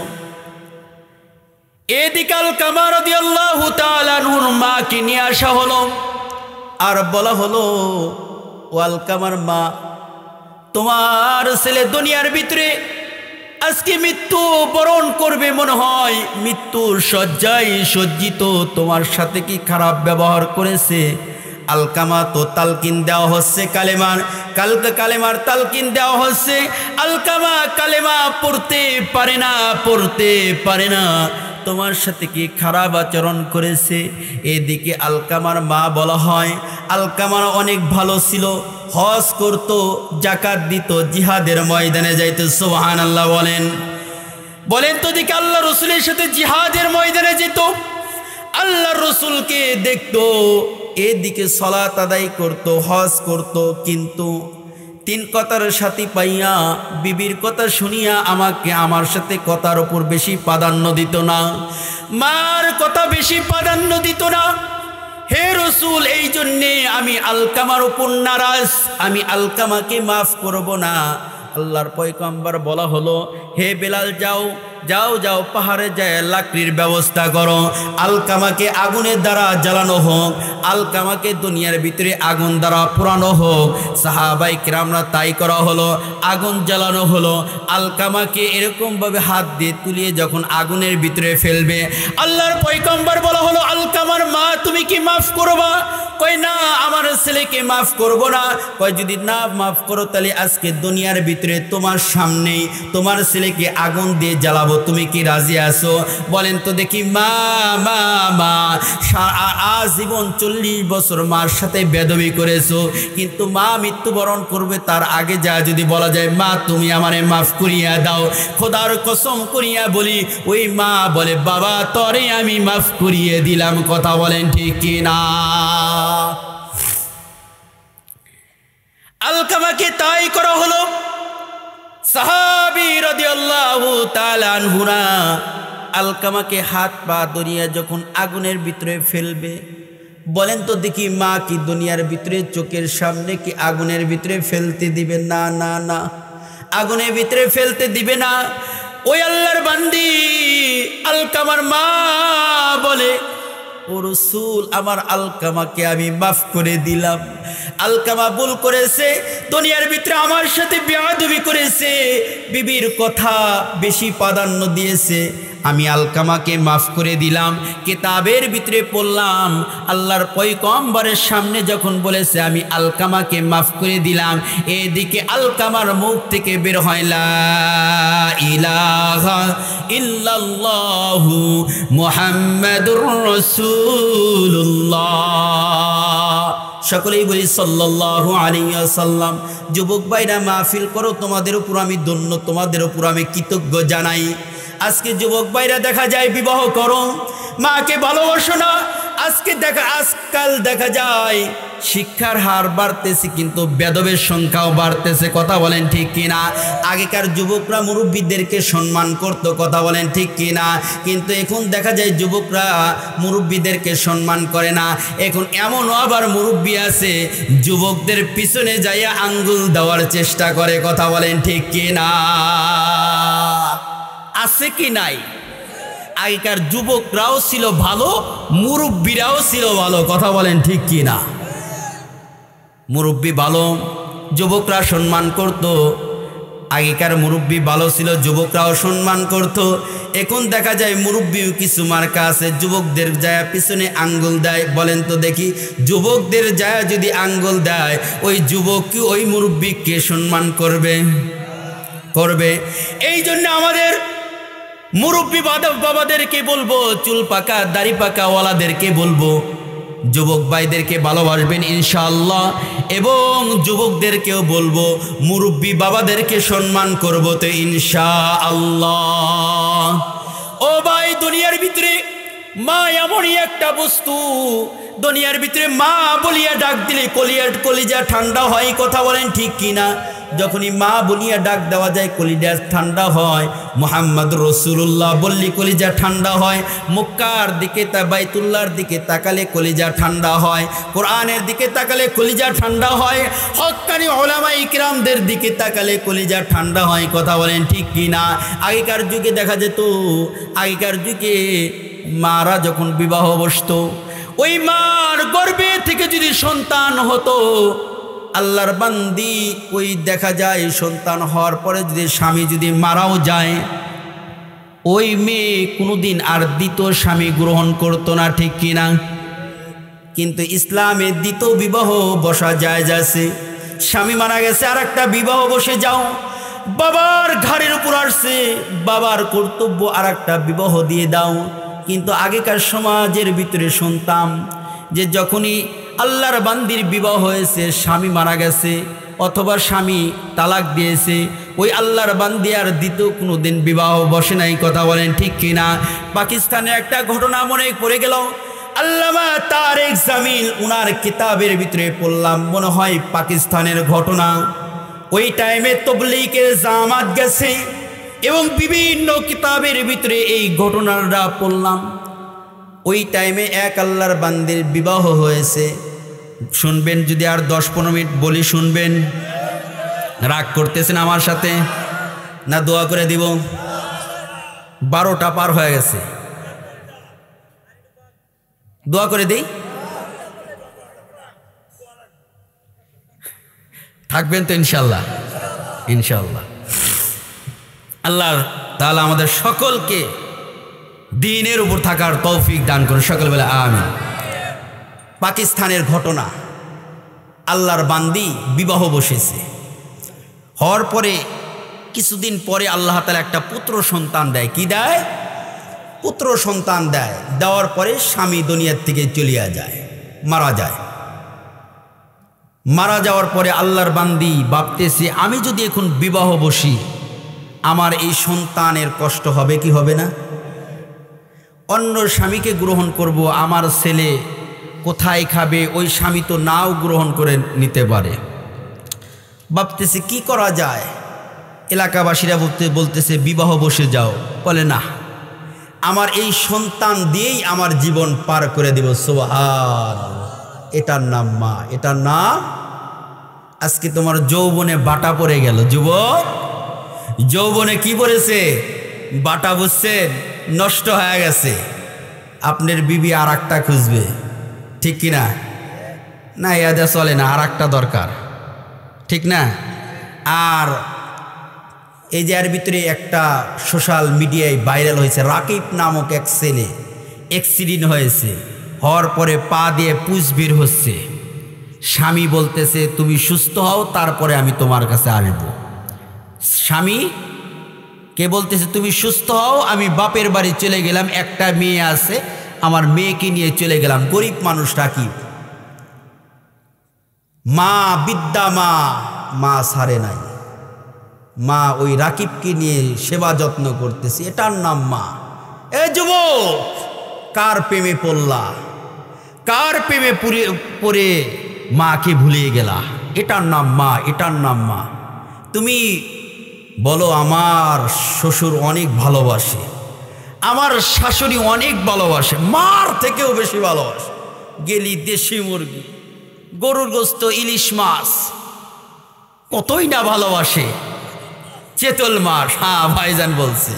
এদিকে আলকামা রাদিয়াল্লাহু তাআলা আনহুর মাকে নিয়ে আসা হলো, আর বলা হলো, ও আলকামার মা, তোমার ছেলে দুনিয়ার ভিতরে আজকে মৃত্যু বরণ করবে, মনে হয় মৃত্যুর শয্যায় সজ্জিত, তোমার সাথে কি খারাপ ব্যবহার করেছে? আলকামা তো তালকিন দেওয়া হচ্ছে, কালেমার তালকিন দেওয়া হচ্ছে। আলকামা কালেমা পড়তে পারে না, পড়তে পারে না। তোমার সাথে কি খারাপ আচরণ করেছে? এদিকে আলকামার মা বলা হয়, আলকামার অনেক ভালো ছিল, হজ করত, যাকাত দিত, জিহাদের ময়দানে যাইত। সুবহানাল্লাহ বলেন, বলেন তো দিকে আল্লাহ রসুলের সাথে জিহাদের ময়দানে যেত, আল্লাহ রসুলকে দেখত, এদিকে সালাত আদায় করত, হজ করত। কিন্তু 3 কথার সাথী পাইয়া, বিবির কথা শুনিয়া আমার সাথে কথার উপর বেশি প্রাধান্য দিত না, মার কথা বেশি প্রাধান্য দিত না। হে রসুল, এই জন্যে আমি আলকামার উপর নারাজ, আমি আলকামাকে মাফ করব না। আল্লাহর পয়গম্বর বলা হলো, হে বেলাল, যাও যাও যাও, পাহাড়ে যায় লাকড়ির ব্যবস্থা করো, আলকামাকে আগুনের দ্বারা জ্বালানো হোক, আলকামাকে দুনিয়ার ভিতরে আগুন দ্বারা পোড়ানো হোক। সাহাবায়ে কেরামরা তাই করা হলো, আগুন জ্বালানো হলো। আলকামাকে এরকমভাবে হাত দিয়ে তুলিয়ে যখন আগুনের ভিতরে ফেলবে, আল্লাহর পয়গম্বর বলা হলো, আলকামার মা, তুমি কি মাফ করবা? কয় না, আমার ছেলেকে মাফ করব না। কয় যদি না মাফ করো, তাহলে আজকে দুনিয়ার ভিতরে তোমার সামনেই তোমার ছেলেকে আগুন দিয়ে জ্বালাবো, তুমি কি রাজি আছো? বলেন তো দেখি। মা মা মা আজীবন 40 বছর মার সাথে বেদবি করেছো, কিন্তু মা মৃত্যুবরণ করবে তার আগে যা যদি বলা যায়, মা তুমি আমারে মাফ করিয়া দাও, খোদার কসম করিয়া বলি, ওই মা বলে, বাবা তরে আমি মাফ করিয়ে দিলাম। কথা বলেন ঠিক কি না? আলকামাকে তাই করা হলো। সাহাবী রাদিয়াল্লাহু তাআলা আনহুরা আলকামাকে হাত পা ধরিয়া যখন আগুনের ভিতরে ফেলবে, বলেন তো দেখি, মা কি দুনিয়ার ভিতরে চোখের সামনে কি আগুনের ভিতরে ফেলতে দিবে? না না না, আগুনের ভিতরে ফেলতে দিবে না। ওই আল্লাহর বান্দি আলকামার মা বলে, ও রাসূল, আমার আলকামাকে আমি মাফ করে দিলাম। আলকামা ভুল করেছে, দুনিয়ার ভিতরে আমার সাথে বেয়াদবি করেছে, বিবির কথা বেশি প্রাধান্য দিয়েছে, আমি আলকামাকে মাফ করে দিলাম। কিতাবের ভিতরে পড়লাম আল্লাহর পয়গম্বরের সামনে যখন বলেছে আমি আলকামাকে মাফ করে দিলাম, এদিকে আলকামার মুখ থেকে বের হয় লা ইলাহা ইল্লাল্লাহু মুহাম্মাদুর রাসূলুল্লাহ। সকলেই বলি সাল্লাল্লাহু আলাইহি ওয়াসাল্লাম। যুবক ভাইরা, মাহফিল করো, তোমাদের উপর আমি ধন্য, তোমাদের উপর আমি কৃতজ্ঞ জানাই। আজকে যুবক ভাইরা দেখা যায় বিবাহ করো, মাকে ভালোবাসো না। আজকাল দেখা যায় শিক্ষার হার বাড়তেছে, কিন্তু বেদবের সংখ্যাও বাড়তেছে। কথা বলেন ঠিক কিনা? আগেকার যুবকরা মুরব্বীদেরকে সম্মান করতো, কথা বলেন ঠিক কিনা? কিন্তু এখন দেখা যায় যুবকরা মুরব্বীদেরকে সম্মান করে না। এখন এমনও আবার মুরব্বী আছে যুবকদের পিছনে যাইয়া আঙ্গুল দেওয়ার চেষ্টা করে। কথা বলেন ঠিক কিনা? আছে কি নাই? আগেকার যুবকরাও ছিল ভালো, মুরব্বীরাও ছিল ভালো। কথা বলেন ঠিক কি না? মুরব্বী ভালো, যুবকরা সম্মান করত। আগেকার মুরব্বী ভালো ছিল, যুবকরাও সম্মান করত। এখন দেখা যায় মুরব্বীও কিছু মার্কা আছে, যুবকদের যায় পিছনে আঙ্গুল দেয়। বলেন তো দেখি, যুবকদের যায় যদি আঙ্গুল দেয়, ওই যুবক কি ওই মুরব্বীকে সম্মান করবে? এই জন্য আমাদের মুরব্বী বাবাদেরকে বলবো, চুল পাকা দাড়ি পাকা ওয়ালাদেরকে বলবো, যুবক ভাইদেরকে ভালোবাসবেন ইনশাআল্লাহ। এবং যুবকদেরকেও বলবো মুরব্বী বাবাদেরকে সম্মান করবো তো ইনশাআল্লাহ। ও ভাই, দুনিয়ার ভিতরে মা এমনই একটা বস্তু, দুনিয়ার ভিতরে মা বলিয়া ডাক দিলে কলিজা ঠান্ডা হয়। কথা বলেন ঠিক কিনা? যখনই মা বলিয়া ডাক দেওয়া যায় কলিজা ঠান্ডা হয়। মুহাম্মদুর রাসূলুল্লাহ বললি কলিজা ঠান্ডা হয়। মক্কার দিকে বাইতুল্লাহর দিকে তাকালে কলিজা ঠান্ডা হয়। কোরআনের দিকে তাকালে কলিজা ঠান্ডা হয়। হক্কানি উলামায়ে কিরামদের দিকে তাকালে কলিজা ঠান্ডা হয়। কথা বলেন ঠিক কিনা? আগেকার যুগে দেখা যেত, আগেকার যুগে মারা যখন বিবাহ বসতো, ওই মার গর্ভে থেকে যদি সন্তান হতো, আল্লাহর বান্দি ওই দেখা যায় সন্তান হওয়ার পরে যদি স্বামী যদি মারাও যায়, ওই মেয়ে কোনোদিন আর দ্বিতীয় স্বামী গ্রহণ করতো না। ঠিক কিনা? কিন্তু ইসলামে দ্বিতীয় বিবাহ বসা জায়েজ আছে। স্বামী মারা গেছে, আর একটা বিবাহ বসে যাও, বাবার ঘাড়ের উপর আসছে, বাবার কর্তব্য আর একটা বিবাহ দিয়ে দাও। কিন্তু আগেকার সমাজের ভিতরে শুনতাম যে যখনই আল্লাহর বান্দির বিবাহ হয়েছে, স্বামী মারা গেছে অথবা স্বামী তালাক দিয়েছে, ওই আল্লাহর বান্দি আর দ্বিতীয় কোনো দিন বিবাহ বসে নাই। কথা বলেন ঠিক কিনা? পাকিস্তানে একটা ঘটনা মনে পড়ে গেল, আল্লামা তারেক জামিল উনার কিতাবের ভিতরে পড়লাম, মনে হয় পাকিস্তানের ঘটনা। ওই টাইমে তবলীগের জামাত গেছে এবং বিভিন্ন কিতাবের ভিতরে এই ঘটনাটা পড়লাম। ওই টাইমে এক আল্লাহর বান্দির বিবাহ হয়েছে। শুনবেন, যদি আর 10-15 মিনিট বলি শুনবেন? রাগ করতেছেন আমার সাথে না? দোয়া করে দিব? 12টা পার হয়ে গেছে, দোয়া করে দিই। থাকবেন তো ইনশাল্লাহ? ইনশাল্লাহ। আল্লাহ তাআলা আমাদের সকলকে দ্বীনের উপর থাকার তৌফিক দান করুন। সকল বলে আমিন। পাকিস্তানের ঘটনা, আল্লাহর বান্দি বিবাহ বসেছে, হওয়ার পরে কিছুদিন পরে আল্লাহ তাআলা একটা পুত্র সন্তান দেয়। কি দেয়? পুত্র সন্তান দেয়। দেওয়ার পরে স্বামী দুনিয়ার থেকে চলিয়া যায়, মারা যায়। মারা যাওয়ার পরে আল্লাহর বান্দি ভাবতেছে, আমি যদি এখন বিবাহ বসি, আমার এই সন্তানের কষ্ট হবে কি হবে না? অন্য স্বামীকে গ্রহণ করব, আমার ছেলে কোথায় খাবে? ওই স্বামী তো নাও গ্রহণ করে নিতে পারে। ভাবতেছে কি করা যায়। এলাকাবাসীরা বলতেছে বিবাহ বসে যাও। বলে না, আমার এই সন্তান দিয়েই আমার জীবন পার করে দেব। সুবহানাল্লাহ। এটার নাম মা, এটার নাম। আজকে তোমার যৌবনে বাটা পড়ে গেল। যুবক, যৌবনে কি পড়েছে? বাটা, বুঝছেন? নষ্ট হয়ে গেছে। আপনার বিবি আর একটা খুঁজবে, ঠিক কিনা? না, ইয়াদা চলে না, আর একটা দরকার, ঠিক না? আর এই যে এর ভিতরে একটা সোশ্যাল মিডিয়ায় ভাইরাল হয়েছে, রাকিব নামক এক ছেলে অ্যাক্সিডেন্ট হয়েছে, হওয়ার পরে পা দিয়ে পুষ বের হচ্ছে। স্বামী বলতেছে তুমি সুস্থ হও, তারপরে আমি তোমার কাছে আসব। স্বামী কে বলতেছে তুমি সুস্থ হও, আমি বাপের বাড়ি চলে গেলাম, একটা মেয়ে আছে, আমার মেয়েকে নিয়ে চলে গেলাম। গরিব মানুষ রাকিব, মা বিদ্যা, মা ছাড়ে নাই। মা ওই রাকিবকে নিয়ে সেবা যত্ন করতেছে, এটার নাম মা। এ যুবক, কার প্রেমে পড়লা? কার প্রেমে পড়ে মাকে ভুলিয়ে গেলা? এটার নাম মা, এটার নাম মা। তুমি বলো আমার শ্বশুর অনেক ভালোবাসে, আমার শাশুড়ি অনেক ভালোবাসে, মার থেকেও বেশি ভালোবাসে। গেলি দেশি মুরগি, গরুর গোস্ত, ইলিশ মাছ, কতই না ভালোবাসে। চেতল মাছ, হ্যাঁ ভাইজান বলছে।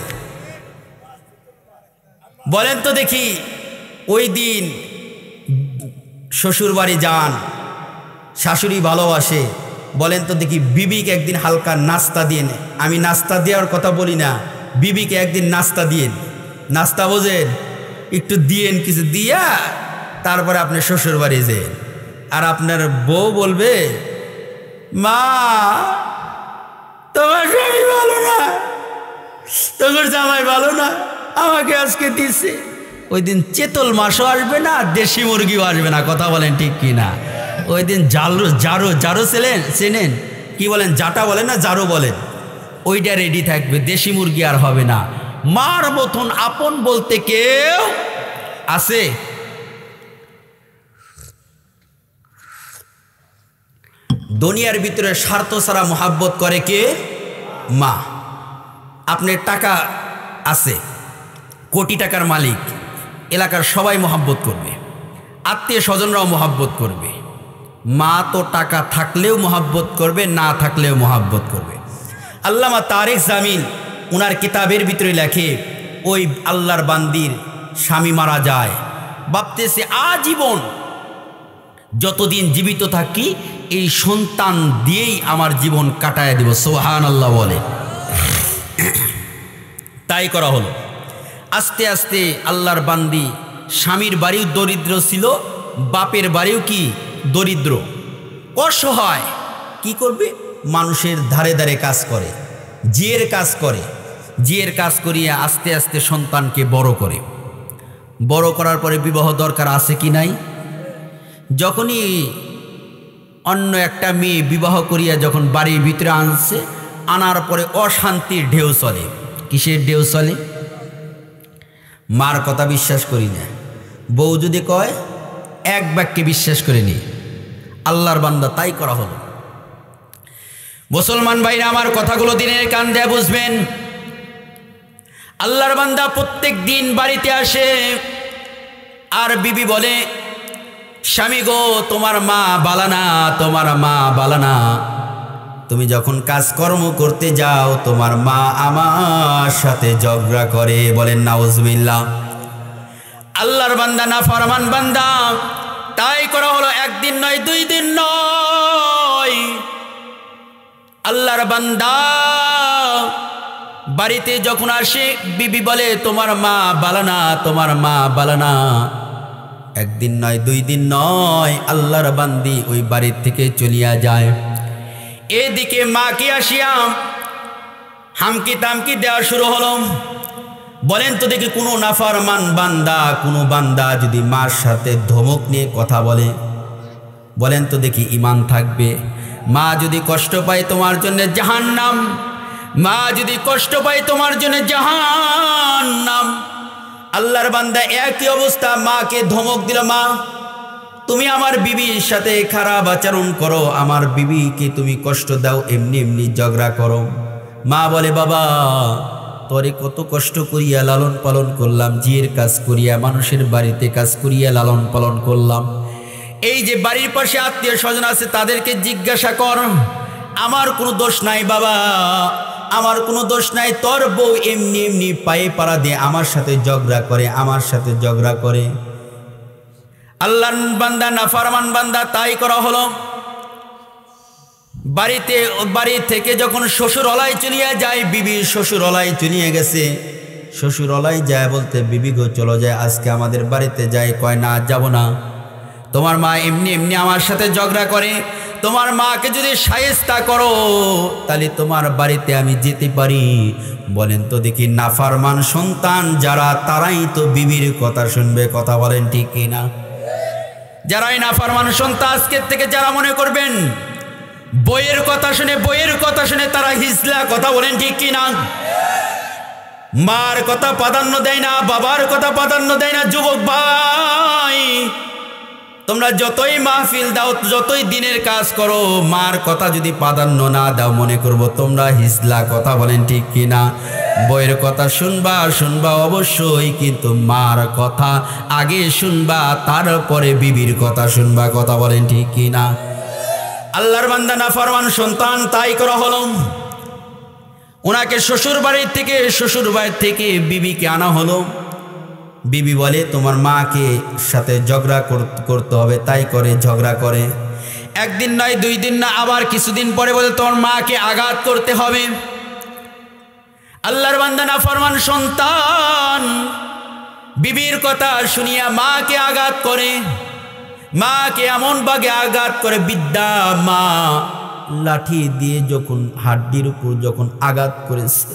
বলেন তো দেখি, ওই দিন শ্বশুর বাড়ি যান, শাশুড়ি ভালোবাসে, বলেন তো দেখি বিবিকে একদিন হালকা নাস্তা দিন। আমি নাস্তা দেওয়ার কথা বলি না, বিবিকে একদিন নাস্তা দিন। নাস্তা বোঝেন? একটু দিয়েন, কিছু দিয়া তারপরে আপনি শ্বশুর বাড়ি যেন। আর আপনার বউ বলবে মা তোমার স্বামী ভালো না, তোমার জামাই ভালো না, আমাকে আজকে দিছে। ওই দিন চেতল মাছও আসবে না, দেশি মুরগিও আসবে না। কথা বলেন ঠিক কি না? ওই দিন জারো চেনেন? কি বলেন, জাটা বলেন না জারো বলেন, ওইটা রেডি থাকবে। দেশি মুরগি আর হবে না। মার মতন আপন বলতে কেউ আছে? দুনিয়ার ভিতরে স্বার্থ ছাড়া মোহাব্বত করে কে? মা। আপনার টাকা আছে, কোটি টাকার মালিক, এলাকার সবাই মোহাব্বত করবে, আত্মীয় স্বজনরাও মোহাব্বত করবে। মা তো টাকা থাকলেও মোহাব্বত করবে, না থাকলেও মোহাব্বত করবে। আল্লামা তারেক জামিল ওনার কিতাবের ভিতরে লেখে, ওই আল্লাহর বান্দির স্বামী মারা যায়, ভাবতেছে আজীবন যতদিন জীবিত থাকি এই সন্তান দিয়েই আমার জীবন কাটায় দেব। সুবহানাল্লাহ বলে। তাই করা হলো। আস্তে আস্তে আল্লাহর বান্দি, স্বামীর বাড়িও দরিদ্র ছিল, বাপের বাড়িও কি দরিদ্র, অসহায়। কি করবে? মানুষের ধারে ধারে কাজ করে, জিয়ের কাজ করে, জিয়ের কাজ করিয়ে আস্তে আস্তে সন্তানকে বড় করে। বড় করার পরে বিবাহ দরকার আছে কি নাই? যখনই অন্য একটা মেয়ে বিবাহ করিয়া যখন বাড়ির ভিতরে আনছে, আনার পরে অশান্তির ঢেউ চলে। কিসের ঢেউ চলে? মার কথা বিশ্বাস করি না, বউ যদি কয় এক বাক্যে বিশ্বাস করে নি। আল্লাহর বান্দা তাই করা হলো। মুসলমান ভাইরা আমার কথাগুলো দিনের কান দিয়ে বুঝবেন। আল্লাহর বান্দা প্রত্যেক দিন বাড়িতে আসে, আর বিবি বলে স্বামী গো তোমার মা বালানা, তোমার মা বালানা। তুমি যখন কাজকর্ম করতে যাও তোমার মা আমার সাথে ঝগড়া করে। বলেন নাউজুবিল্লাহ। আল্লাহর বান্দা না ফরমান বান্দা, তাই করা হলো। একদিন নয়, দুই দিন নয়। আল্লাহর বান্দা বাড়িতে যখন আসে, বিবি বলে তোমার মা বালানা, তোমার মা বালানা। একদিন নয়, দুই দিন নয়, আল্লাহর বান্দি ওই বাড়ির থেকে চলিয়া যায়। এদিকে মাকে আসিয়া হামকি তামকি দেওয়া শুরু হলো। বলেন তো দেখি, কোনো নাফরমান বান্দা, কোনো বান্দা যদি মার সাথে ধমক নিয়ে কথা বলে, বলেন তো দেখি ঈমান থাকবে? মা যদি কষ্ট পায় তোমার জন্য জাহান্নাম, মা যদি কষ্ট পায় তোমার জন্য জাহান্নাম। আল্লাহর বান্দা একই অবস্থা, মাকে ধমক দিল, মা তুমি আমার বিবির সাথে খারাপ আচরণ করো, আমার বিবিকে তুমি কষ্ট দাও, এমনি এমনি ঝগড়া করো। মা বলে বাবা তোরে কত কষ্ট করিয়া লালন পালন করলাম, জিয়ের কাজ করিয়া মানুষের বাড়িতে কাজ করিয়া লালন পালন করলাম। এই যে বাড়ির পাশে আত্মীয় স্বজন আছে তাদেরকে জিজ্ঞাসা কর, আমার কোনো দোষ নাই বাবা, আমার কোনো দোষ নাই। তোর বউ এমনি এমনি পায়ে পাড়া দিয়ে আমার সাথে ঝগড়া করে, আমার সাথে ঝগড়া করে। আল্লাহর বান্দা নাফরমান বান্দা তাই করা হলো। বাড়ি থেকে যখন শ্বশুরলায় চলিয়া যায়, বিবি শ্বশুরলায় চলিয়ে গেছে। শ্বশুরলায় যায় বলতে, বিবি গো চলো যায়, আজকে আমাদের বাড়িতে যাই। কয় না, যাব না, তোমার মা এমনি এমনি আমার সাথে ঝগড়া করে, তোমার মাকে যদি শায়েস্তা করো তাহলে তোমার বাড়িতে আমি যেতে পারি। বলেন তো দেখি, নাফরমান সন্তান যারা তারাই তো বিবির কথা শুনবে, কথা বলেন ঠিক কিনা? যারাই নাফরমান সন্তান আজকের থেকে যারা মনে করবেন বইয়ের কথা শুনে তারা হিজলা, কথা বলেন ঠিক কিনা? মার কথা প্রাধান্য দেয় না, বাবার কথা প্রাধান্য দেয় না। যুবক ভাই, তোমরা যতই মাহফিল দাও, যতই দিনের কাজ করো, মার কথা যদি প্রাধান্য না দাও, মনে করব তোমরা হিজলা, কথা বলেন ঠিক কিনা? বইয়ের কথা শুনবা অবশ্যই, কিন্তু মার কথা আগে শুনবা, তারপরে বিবির কথা শুনবা, কথা বলেন ঠিক কিনা? আল্লাহর বান্দা নাফরমান সন্তান তাই করা হলো। ওনাকে শ্বশুর বাড়ির থেকে বিবিকে আনা হলো। বিবি বলে, তোমার মাকে সাথে ঝগড়া করতে হবে, তাই করে ঝগড়া করে। একদিন নয়, 2 দিন না, আবার কিছুদিন পরে বলে তোমার মাকে আঘাত করতে হবে। আল্লাহর বান্দা নাফরমান সন্তান বিবির কথা শুনিয়া মাকে আঘাত করে। মাকে এমন ভাবে আঘাত করে, বিদ্যা মা লাঠি দিয়ে যখন হাড্ডির উপর যখন আঘাত করেছে,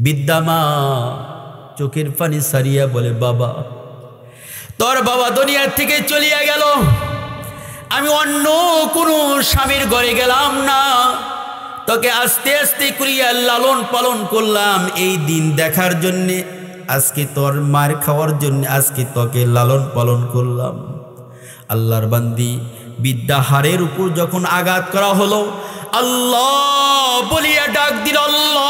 বিদ্যা মা চোখের পানি সারিয়া বলে, বাবা, তোর বাবা দুনিয়ার থেকে চলিয়া গেল, আমি অন্য কোনো স্বামীর ঘরে গেলাম না, তোকে আস্তে আস্তে করিয়া লালন পালন করলাম এই দিন দেখার জন্যে, আজকে তোর মার খাওয়ার জন্য আজকে তোকে লালন পালন করলাম। আল্লাহর বান্দি বিদ্যা হাড়ের উপর যখন আঘাত করা হলো, আল্লাহ বলিয়া ডাক দিল, আল্লাহ,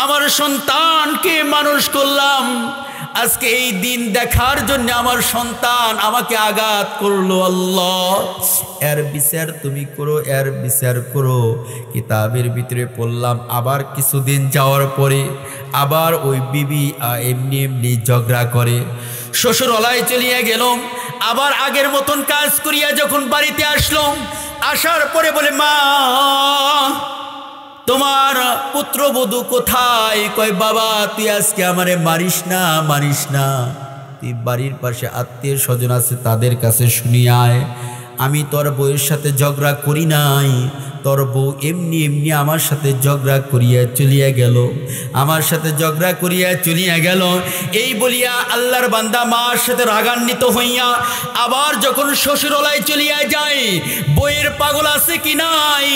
আমার সন্তানকে মানুষ করলাম, আজকে এই দিন দেখার জন্য আমার সন্তান আমাকে আঘাত করলো, আল্লাহ এর বিচার তুমি করো, এর বিচার করো। কিতাবের ভিতরে পড়লাম, আবার কিছুদিন যাওয়ার পরে আবার ওই বিবি এমনি এমনি ঝগড়া করে, শ্বশুরলায় চলিয়া গেল। আবার আগের মতন কাজ করিয়া যখন বাড়িতে আসলো, আসার পরে বলে, মা, তোমার পুত্রবধূ কোথায়? কয়, বাবা, তুই আজকে আমারে মারিস না, তুই বাড়ির পাশে আত্মীয় স্বজন আছে তাদের কাছে শুনিয়ে আয়, আমি তোর বউয়ের সাথে ঝগড়া করি নাই, তোর বউ এমনি এমনি আমার সাথে ঝগড়া করিয়া চলিয়া গেল, আমার সাথে ঝগড়া করিয়া চলিয়া গেল। এই বলিয়া আল্লাহর বান্দা মার সাথে রাগান্বিত হইয়া আবার যখন শ্বশুরলায় চলিয়া যায়, বইয়ের পাগল আছে কি নাই?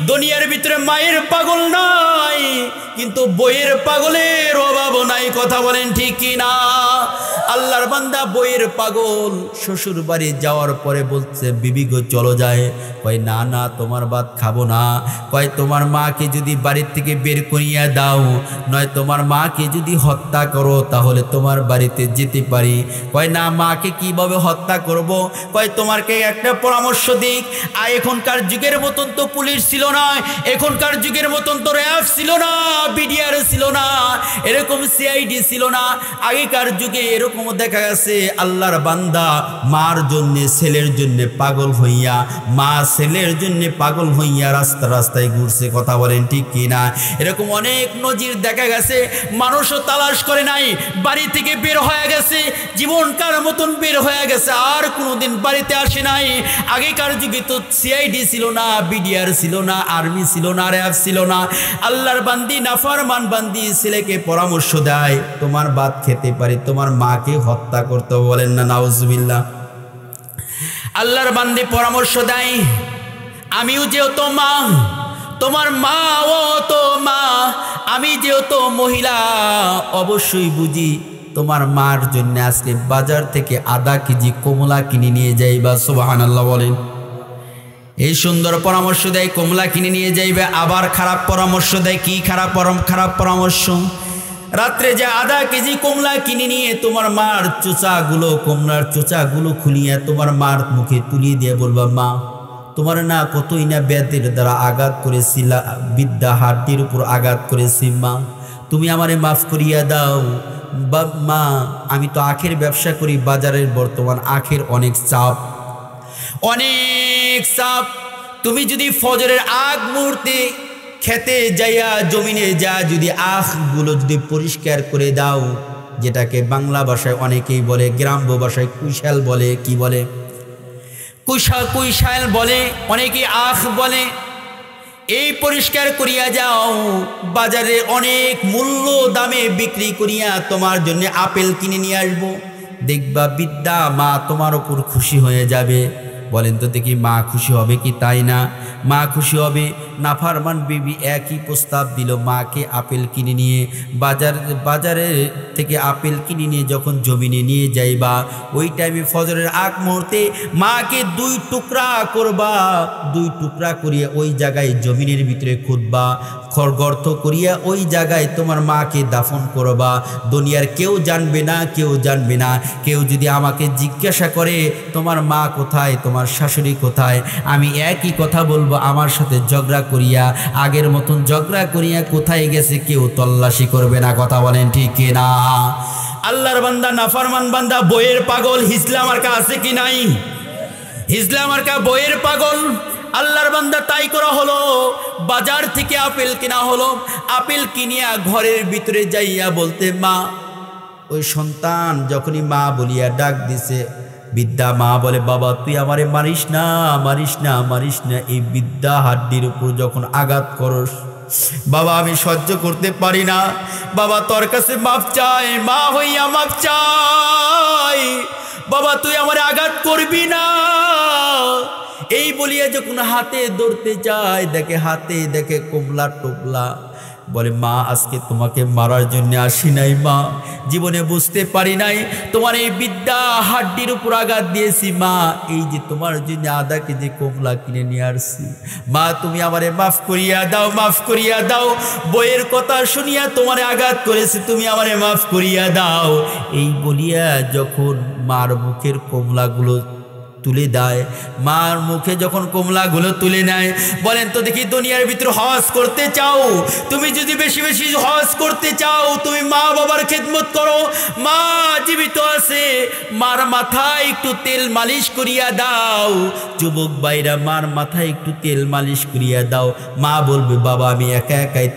দুনিয়ার ভিতরে মায়ের পাগল নাই, কিন্তু বইয়ের পাগলের অভাব নাই, কথা বলেন ঠিক কি না? আল্লাহর বান্দা বইয়ের পাগল শ্বশুর বাড়ি যাওয়ার পরে বলছে, বিবি গো চলো যায়। কয়, না না, তোমার ভাত খাবো না। কয়, তোমার মাকে যদি বাড়ির থেকে বের করিয়া দাও, নয় তোমার মাকে যদি হত্যা করো, তাহলে তোমার বাড়িতে যেতে পারি। কয়, না, মাকে কিভাবে হত্যা করব? কয়, তোমাকে একটা পরামর্শ দিক। এখনকার যুগের মতন তো পুলিশ ছিল না, এখনকার যুগের মতন তো র্যাব ছিল না, বিডিআর ছিল না, এরকম সিআইডি ছিল না। আগেকার যুগে এরকম দেখা গেছে আল্লাহর বান্দা মার জন্য ছেলের জন্য পাগল হইয়া, মা ছেলের জন্য পাগল হইয়া রাস্তায় ঘুরছে, কথা বলেন ঠিক কিনা? এরকম অনেক নজির দেখা গেছে। মানুষও তালাশ করে নাই, বাড়ি থেকে বের হয়ে গেছে, জীবনকার মতন বের হয়ে গেছে, আর কোনোদিন বাড়িতে আসে নাই। আগেকার যুগে তো সিআইডি ছিল না, বিডিআর ছিল না, আর্মি ছিল না, র্যাব ছিল না। আল্লাহর বান্দি নাফরমান বান্দি ছেলেকে পরামর্শ দেয়, তোমার ভাত খেতে পারি, তোমার মাকে হত্যা করতে, বলেন না নাউজুবিল্লাহ। আল্লাহর বান্দি পরামর্শ দেয়, আমিও যেহেতু মা, তোমার মাও তো মা, আমি যেহেতু মহিলা অবশ্যই বুঝি, তোমার মার জন্য আজকে বাজার থেকে আধা কেজি কমলা কিনে নিয়ে যাইবা। সুবহানাল্লাহ বলেন। এই সুন্দর পরামর্শ দেয়, কমলা কিনে নিয়ে যাইবে। আবার খারাপ পরামর্শ দেয়। কি খারাপ পরামর্শ? রাত্রে যে আধা কেজি কমলা কিনে নিয়ে তোমার মার চোচাগুলো, কমলার চোচাগুলো খুলিয়ে তোমার মার মুখে তুলিয়ে দিয়ে বলবা, মা তোমার না কতই না ব্যাধের দ্বারা আঘাত করেছি, বিদ্যা হাড্ডির উপর আঘাত করেছি, মা তুমি আমারে মাফ করিয়া দাও। মা আমি তো আখের ব্যবসা করি, বাজারের বর্তমান আখের অনেক চাপ। তুমি যদি ফজরের আগ মুহূর্তে খেতে যাইয়া জমিনে যা যদি আখগুলো যদি পরিষ্কার করে দাও, যেটাকে বাংলা ভাষায় অনেকেই বলে, গ্রাম্য ভাষায় কুশাল বলে, কি বলে কুশাল বলে, অনেকে আখ বলে, এই পরিষ্কার করিয়া যাও। বাজারে অনেক মূল্য দামে বিক্রি করিয়া তোমার জন্য আপেল কিনে নিয়ে আসবো। দেখবা বিদ্যা মা তোমার উপর খুশি হয়ে যাবে। বলেন তো দেখি, মা খুশি হবে কি? তাই না? মা খুশি হবে। নাফরমান বিবি একই প্রস্তাব দিল, মাকে আপেল কিনে নিয়ে বাজারে থেকে আপেল কিনে নিয়ে যখন জমিনে নিয়ে যাইবা, ওই টাইমে ফজরের আগ মুহূর্তে মাকে 2 টুকরা করবা। 2 টুকরা করিয়া ওই জায়গায় জমিনের ভিতরে খুঁড়বা, গর্ত করিয়া ওই জায়গায় তোমার মাকে দাফন করবা। দুনিয়ার কেউ জানবে না। কেউ যদি আমাকে জিজ্ঞাসা করে তোমার মা কোথায়, তোমার শাশুড়ি কোথায়, আমি একই কথা বলবো, আমার সাথে ঝগড়া করিয়া, আগের মতন ঝগড়া করিয়া কোথায় গেছে কেউ তল্লাশি করবে না। কথা বলেন ঠিক কিনা? আল্লাহর বান্দা, নাফরমান বান্দা বইয়ের পাগল। হিজলা মার্কা আছে কি নাই? হিজলা মার্কা বইয়ের পাগল। আল্লাহর বান্দা তাই করা হলো। বাজার থেকে আপেল কিনা হলো। আপেল কিনিয়া ঘরের ভিতরে যাইয়া বলতে, মা, ওই সন্তান যখনই মা বলিয়া ডাক দিছে, বিদ্যা মা বলে, বাবা তুই আমারে মারিস না। এই বিদ্যা হাড্ডির উপর যখন আঘাত করস, বাবা আমি সহ্য করতে পারি না। বাবা তোর কাছে মাফ চাই, মা হইয়া মাফ চাই। বাবা তুই আমারে আঘাত করবি না। এই বলিয়া যখন হাতে ধরতে যায়, দেখে কমলা টোপলা। বলে, মা আজকে তোমাকে মারার জন্য আসি নাই, মা জীবনে বুঝতে পারি নাই তোমার এই বিদ্যা হাড্ডির উপর আঘাত দিয়েছি। মা এই যে তোমার জন্য আধা কেজি কমলা কিনে নিয়ে আসছি, মা তুমি আমারে মাফ করিয়া দাও। বইয়ের কথা শুনিয়া তোমারে আঘাত করেছি, তুমি আমারে মাফ করিয়া দাও। এই বলিয়া যখন মার মুখের কমলাগুলো তুলে দেয়, মার মুখে যখন কমলাগুলো তুলে নেয়, বলেন তো দেখি, দুনিয়ার ভিতরে হজ করতে চাও, তুমি যদি বেশি বেশি হজ করতে চাও, তুমি মা বাবার খেদমত করো। মা জীবিত আছে, মার মাথায় একটু তেল মালিশ করিয়া দাও। যুবক ভাইরা, মার মাথায় একটু তেল মালিশ করিয়া দাও। মা বলবে, বাবা আমি একা একাই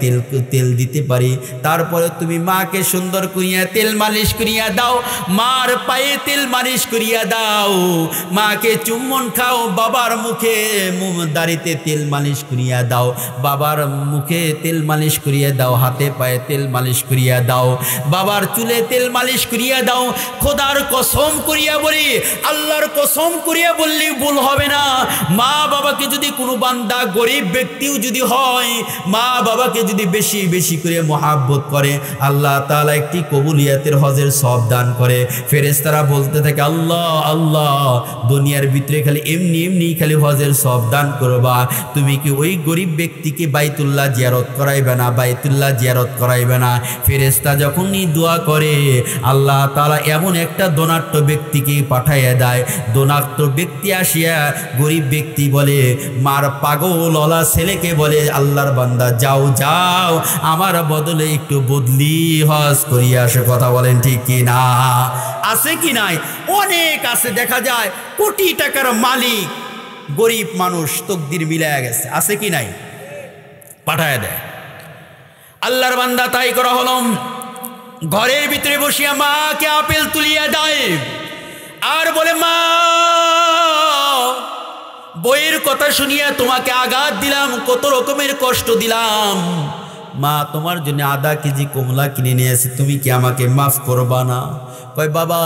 তেল দিতে পারি। তারপরে তুমি মাকে সুন্দর করিয়া তেল মালিশ করিয়া দাও। মার পায়ে তেল মালিশ করিয়া দাও। মাকে চুম্বন খাও। বাবার মুখে দাড়িতে তেল মালিশ করিয়া দাও। বাবার মুখে তেল মালিশ করিয়া দাও। হাতে পায়ে তেল মালিশ করিয়া দাও। বাবার চুলে তেল মালিশ করিয়া দাও। খোদার কসম করিয়া বলি, আল্লাহর কসম করিয়া বললে ভুল হবে না। মা বাবাকে যদি কোনো বান্দা গরিব ব্যক্তিও যদি হয়, মা বাবাকে যদি বেশি বেশি করে মহাব্বত করে, আল্লাহ তাআলা একটি কবুলিয়াতের হজের সওয়াব দান করে। ফেরেশতারা বলতে থাকে, আল্লাহ আল্লাহ, দুনিয়ার ভিতরে খালি এমনি খালি হজের সওয়াব দান করবা, তুমি কি ওই গরিব ব্যক্তিকে বাইতুল্লাহ জিয়ারত করাইবে না? ফেরেশতা যখনই দোয়া করে, আল্লাহ তাআলা এমন একটা ধনাঢ্য ব্যক্তিকে পাঠাইয়া দেয়। ধনাঢ্য ব্যক্তি আসিয়া গরিব ব্যক্তি বলে, মার পাগলওয়ালা ছেলেকে বলে, আল্লাহর বান্দা যাও আমার বদলে একটু বদলি হজ করিয়া আসে। কথা বলেন ঠিক কি না? আছে কি নাই? অনেক আছে। দেখা যায় কোটি টাকার মালিক গরিব মানুষ তকদির মিলাইয়া গেছে। আছে কি নাই? পাঠায় দেয়। আল্লাহর বান্দা তাই করা হলো। ঘরের ভিতরে বসিয়া মাকে আপেল তুলিয়া দেয় আর বলে, মা বইয়ের কথা শুনিয়া তোমাকে আঘাত দিলাম, কত রকমের কষ্ট দিলাম। মা তোমার জন্য আধা কেজি কমলা কিনে নিয়ে এসে, তুমি কি আমাকে মাফ করবা না? কয়, বাবা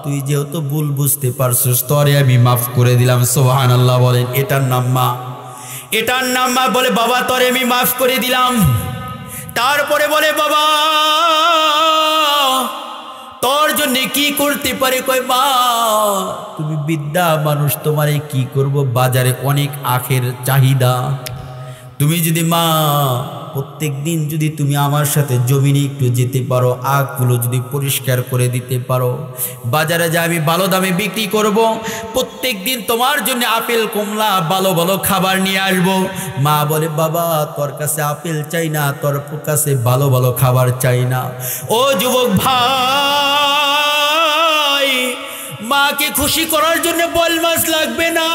তুই যেহেতু ভুল বুঝতে পারছিস, তরে আমি মাফ করে দিলাম। সুবহানাল্লাহ বলেন। এটার নাম মা। বলে, বাবা তরে আমি মাফ করে দিলাম। তারপরে বলে, বাবা তোর জন্য কি করতে পারে? কয় মা তুমি বিদ্যা মানুষ, তোমারে কি করব, বাজারে অনেক আখের চাহিদা। তুমি যদি মা প্রত্যেক দিন যদি তুমি আমার সাথে জমিনে একটু যেতে পারো, আখগুলো যদি পরিষ্কার করে দিতে পারো, বাজারে যা আমি ভালো দামে বিক্রি করব, প্রত্যেক দিন তোমার জন্য আপেল কমলা ভালো ভালো খাবার নিয়ে আসবো। মা বলে বাবা তোর কাছে আপেল চাই না, তোর কাছে ভালো ভালো খাবার চাই না। ও যুবক ভাই, মাকে খুশি করার জন্য বল মাছ লাগবে না,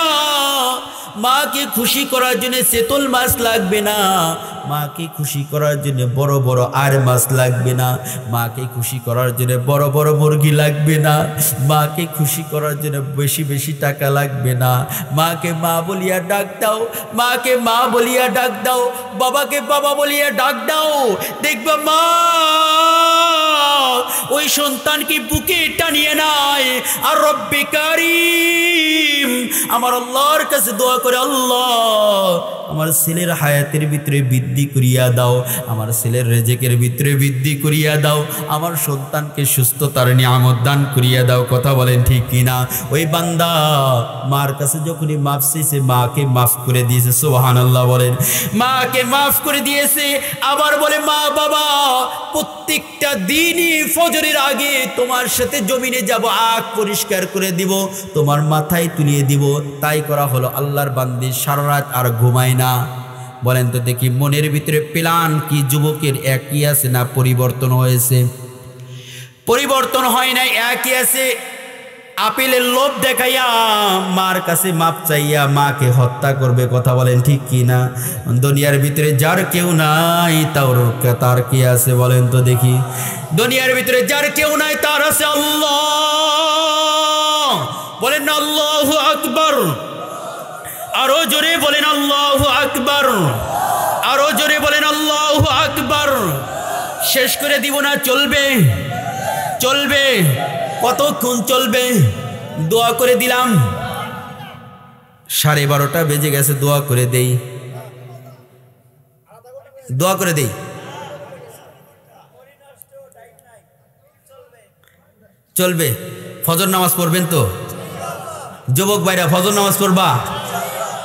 মাকে খুশি করার জন্য চেতল মাছ লাগবে না, মাকে খুশি করার জন্য বড় বড় আর মাছ লাগবে না, মাকে খুশি করার জন্য বড় বড় মুরগি লাগবে না, মাকে খুশি করার জন্য বেশি বেশি টাকা লাগবে না। মাকে মা বলিয়া ডাক দাও, মাকে মা বলিয়া ডাক দাও, বাবাকে বাবা বলিয়া ডাক দাও। দেখবা মা ওই সন্তানকে বুকে টানিয়ে নেয় আর রব্বে কারীম আমার আল্লাহর কাছে দোয়া করে, আল্লাহ আমার ছেলের হায়াতের ভিতরে বৃদ্ধি করিয়া দাও, আমার ছেলের রেজেকের ভিতরে বৃদ্ধি করিয়া দাও, আমার সন্তানকে সুস্থতার নিয়ামত দান করিয়া দাও। কথা বলেন ঠিক কিনা? ওই বান্দা মার কাছে যখনই মাফ চেয়েছে, মাকে মাফ করে দিয়েছে। সুবহানাল্লাহ বলেন। মাকে মাফ করে দিয়েছে। আবার বলে মা বাবা প্রত্যেকটা দিনই ফজরের আগে তোমার সাথে জমিনে যাব, আখ পরিষ্কার করে দিব, তোমার মাথায় তুলিয়ে দিব। তাই করা হলো। আল্লাহর বান্দি সারা রাত আর ঘুমায় না। বলেন তো দেখি মনের ভিতরে প্ল্যান কি যুবকের একই আছে না পরিবর্তন হয়েছে? পরিবর্তন হয় নাই, একই আছে। আপেলের লোভ দেখাইয়া মার কাছে মাপ চাইয়া মাকে হত্যা করবে। কথা বলেন ঠিক কি না? দুনিয়ার ভিতরে যার কেউ নাই তার কি আছে বলেন তো দেখি? দুনিয়ার ভিতরে যার কেউ নাই তার আছে আল্লাহ। বলেন না আল্লাহু আকবার। আরো জোরে বলেন আল্লাহু আকবার। আরো জোরে বলেন আল্লাহু আকবার। শেষ করে দিব না? চলবে চলবে। কতক্ষণ চলবে? দোয়া করে দিলাম। 12:30 বেজে গেছে। দোয়া করে দেই, দোয়া করে দেই। চলবে। ফজর নামাজ পড়বেন তো যুবক ভাইরা? ফজর নামাজ পড়বা?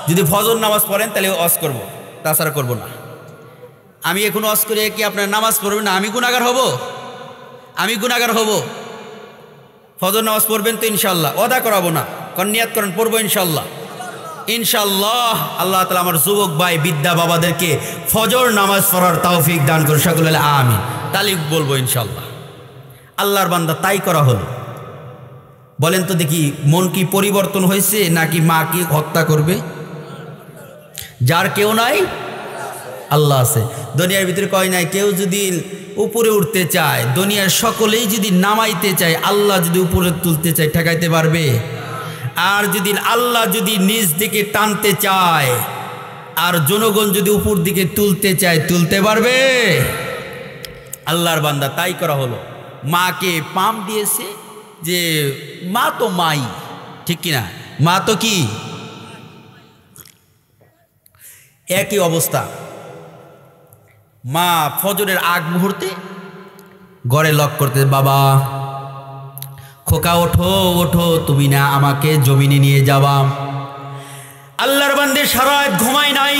যদি ফজর নামাজ পড়েন তাহলে ওয়াজ করব, তাছাড়া করব না। আমি এখন ওয়াজ করে কি আপনার নামাজ পড়বেন না? আমি গুনাহগার হব? আমি গুনাহগার হব? ফজর নামাজ পড়বেন তো ইনশাল্লাহ? ওয়াদা করাবো না, কারণ নিয়াত করেন পড়বো ইনশাল্লাহ। ইনশাল্লাহ আল্লাহ তাআলা আমার যুবক ভাই বিদ্যা বাবাদেরকে ফজর নামাজ পড়ার তৌফিক দান করুন। সকলে আমিন। তাহলে বলবো ইনশাল্লাহ। আল্লাহর বান্দা তাই করা হলো। বলেন তো দেখি মন কি পরিবর্তন হয়েছে নাকি মা কি হত্যা করবে? যার কেউ নাই আল্লাহ আছে। দুনিয়ার ভিতরে কয় নাই কেউ যদি উপরে উঠতে চায়, দুনিয়ার সকলেই যদি নামাইতে চায়, আল্লাহ যদি উপরে তুলতে চায় ঠেকাইতে পারবে? আর যদি আল্লাহ যদি নিচ দিকে টানতে চায় আর জনগণ যদি উপর দিকে তুলতে চায়, তুলতে পারবে? আল্লাহর বান্দা তাই করা হলো। মাকে পাম দিয়েছে যে মা তো মাই, ঠিক কিনা? মা তো কি একই অবস্থা। মা ফজরের আগ মুহূর্তে ঘরে লক করতে, বাবা খোকা ওঠো ওঠো, তুমি না আমাকে জমিনে নিয়ে যাবা। আল্লাহর বান্দে সারা রাত ঘুমায় নাই,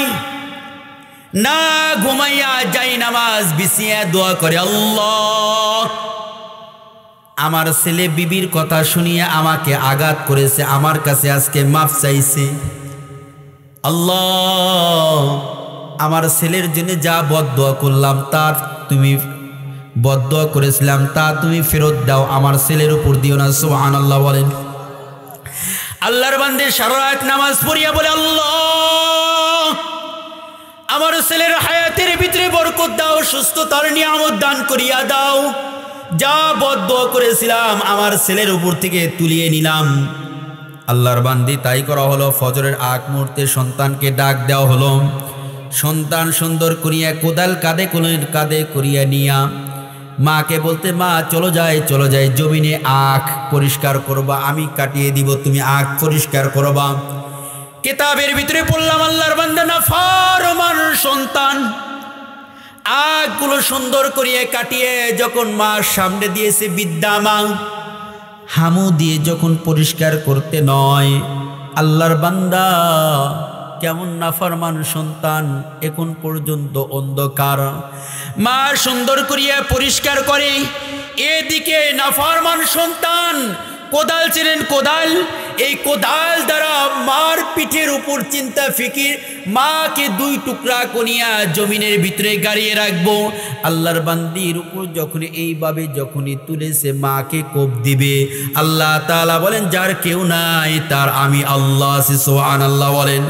না ঘুমাইয়া যাই নামাজ বিছিয়ে দোয়া করে, আল্লাহ আমার ছেলে বিবির কথা শুনিয়ে আমাকে আঘাত করেছে, আমার কাছে আজকে মাফ চাইছে। আল্লাহ আমার ছেলের জন্য যা বদদোয়া করলাম, তার তুমি বদদোয়া করেছিলাম তা তুমি ফেরত দাও, আমার ছেলের উপর দিও না। সুবহানাল্লাহ বলেন। আল্লাহর বান্দে সারা রাত নামাজ পড়িয়া বলে, আল্লাহ আমার ছেলের হায়াতের ভিতরে বরকত দাও, সুস্থতার নিয়ামত দান করিয়া দাও। যা বদদোয়া করেছিলাম আমার ছেলের উপর থেকে তুলিয়ে নিলাম। আল্লাহর বান্দি তাই করা হলো। ফজরের আগ মুহূর্তে সন্তানকে ডাক দেওয়া হলো। সন্তান সুন্দর করিয়া কোদাল কাঁধে করিয়া নিয়া মাকে বলতে, মা চলো যাই জমিনে আখ পরিষ্কার করবা, আমি কাটিয়ে দিব, তুমি আখ পরিষ্কার করবা। কিতাবের ভিতরে পড়লাম আল্লাহর বান্দা নাফরমান সন্তান আগগুলো সুন্দর করিয়া কাটিয়ে যখন মার সামনে দিয়েছে, বিদ্যা মা হামু দিয়ে যখন পরিষ্কার করতে নয়, আল্লাহর বান্দা কেমন নাফরমান সন্তান এখন পর্যন্ত অন্ধকার, মা সুন্দর করিয়া পরিষ্কার করে, এদিকে নাফরমান সন্তান কোদাল ছিলেন, কোদাল, এই কোদাল দ্বারা মার পিঠের উপর চিন্তা ফিকির, মাকে দুই টুকরা করিয়া জমিনের ভিতরে গাড়িয়ে রাখবো। আল্লাহর বান্দির উপর যখন এইভাবে যখনই তুলেছে মাকে কোপ দিবে, আল্লাহ তাআলা বলেন যার কেউ নাই তার আমি আল্লাহ আছি, সুবহানাল্লাহ বলেন।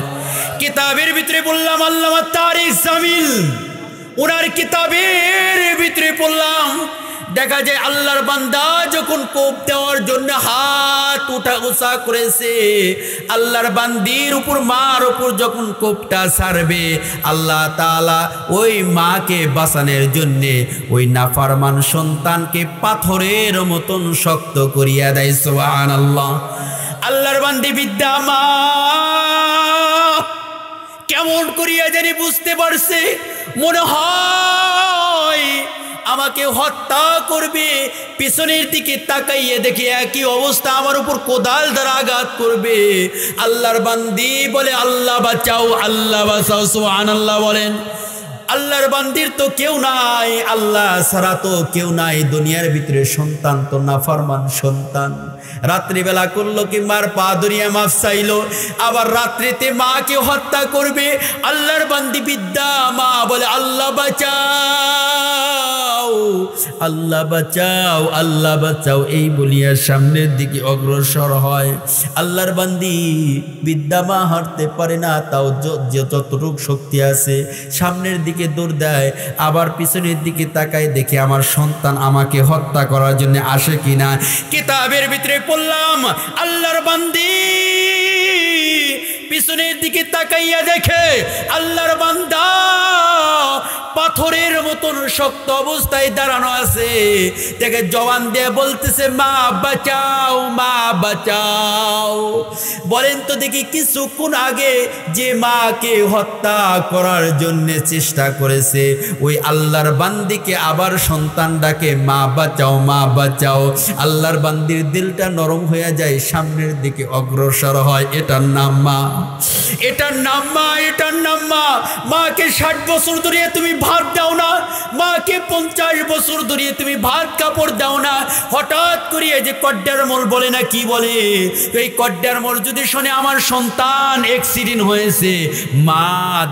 কিতাবের ভিতরে বললাম আল্লামা তারিক জামিল ওনার কিতাবের ভিতরে পড়লাম, দেখা যায় আল্লাহর বান্দা যখন কোপ দেওয়ার জন্য হাত উঁচা করেছে, আল্লাহর বান্দির উপর মার উপর যখন কোপটা ছাড়বে, আল্লাহ তাআলা ওই মাকে বাঁচানোর জন্যে ওই নাফরমান সন্তানকে পাথরের মতন শক্ত করিয়া দেয়, সুবহানাল্লাহ। আল্লাহর বান্দি বিদ্যা মা কেমন করিয়া জানি বুঝতে পারছে, মনে হয় আমাকে হত্যা করবে, পিছনের দিকে তাকাইয়ে দেখে একই অবস্থা, আমার উপর কোদাল দ্বারা আঘাত করবে। আল্লাহর বান্দি বলে আল্লাহ বাঁচাও, আল্লাহ বাঁচাও, সুবহানাল্লাহ বলেন। আল্লাহর বান্দির তো কেউ নাই, আল্লাহ ছাড়া তো কেউ নাই দুনিয়ার ভিতরে, সন্তান তো নাফরমান সন্তান। রাত্রিবেলা করলো কি মার পা ধরিয়া মাফ চাইলো, আবার রাত্রিতে মাকে হত্যা করবে। আল্লাহর বান্দি বিদ্যা মা বলে আল্লাহ বাঁচাও, আল্লাহ বাঁচাও, আল্লাহ বাঁচাও, এই বলিয়া সামনের দিকে অগ্রসর হয়। আল্লাহর বান্দি বিদ্যা মা হারতে পারে না, তাও যতটুক শক্তি আছে সামনের দিকে দৌড় দেয়, আবার পিছনের দিকে তাকায় দেখে আমার সন্তান আমাকে হত্যা করার জন্য আসে কিনা। কিতাবের ভিতরে পড়লাম আল্লাহর বান্দি পিছনের দিকে তাকাইয়া দেখে আল্লাহর বান্দা পাথরের মতন শক্ত অবস্থায় দাঁড়ানো আছে, দেখে জবান দিয়ে বলতেছে মা বাঁচাও, মা বাঁচাও। বলেন তো দেখি কিছুক্ষণ আগে যে মাকে হত্যা করার জন্য চেষ্টা করেছে, ওই আল্লাহর বান্দিকে আবার সন্তান ডাকে মা বাঁচাও, মা বাঁচাও। আল্লাহর বান্দির দিলটা নরম হয়ে যায়, সামনের দিকে অগ্রসর হয়। এটার নাম মা, এটার নাম মা, এটার নাম মা। মাকে 60 বছর ধরে তুমি ভাত দাও না, মাকে 50 বছর ধরে তুমি ভাত কাপড় দাও না, হঠাৎ করে যে কড্ডার মোল বলে না কি বলে, এই কড্ডার মোল যদি শোনে আমার সন্তান অ্যাক্সিডেন্ট হয়েছে, মা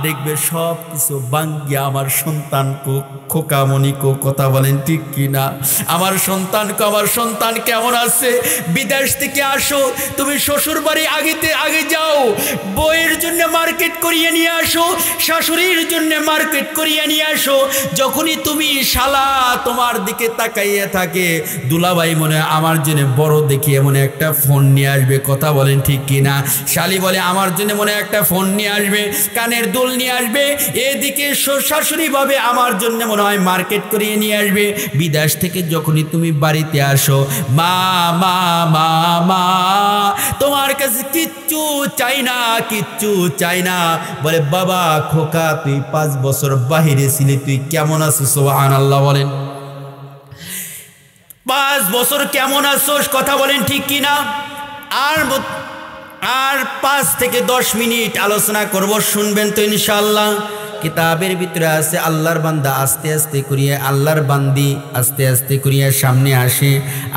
দেখবে সব কিছু বাঙ্গিয়া আমার সন্তান খোকামণি কথা বলেন ঠিক কিনা? আমার সন্তান কেমন আছে? বিদেশ থেকে আসো, তুমি শ্বশুর বাড়ি আগে যাও, বইয়ের জন্য মার্কেট করিয়ে নিয়ে আসো, শাশুড়ির জন্য মার্কেট করিয়ে নিয়ে আসো। যখনই তুমি শালা তোমার দিকে তাকাইয়া থাকে, দুলাভাই মনে আমার জন্য বড় দেখিয়ে মনে একটা ফোন নিয়ে আসবে, কথা বলেন ঠিক কিনা? শালি বলে আমার জন্য মনে একটা ফোন নিয়ে আসবে, কানের দুল নিয়ে আসবে, এদিকে শাশুড়ি ভাবে আমার জন্য মনে হয় মার্কেট করিয়ে নিয়ে আসবে। বিদেশ থেকে যখনই তুমি বাড়িতে আসো, মা মা মা মা, তোমার কাছে কিচ্ছু চাই না, কিচ্ছু চাই না। বলে বাবা খোকা তুই 5 বছর বাহিরে ছিলি, তুই কেমন আছিস? সুবহানাল্লাহ বলেন। 5 বছর কেমন আছোস? কথা বলেন ঠিক কিনা? আর 5 থেকে 10 মিনিট আলোচনা করব, শুনবেন তো ইনশাআল্লাহ। কিতাবের ভিতরে আছে আল্লাহর বান্দা আস্তে আস্তে করিয়া, আল্লাহর বান্দি আস্তে আস্তে করিয়া সামনে আসে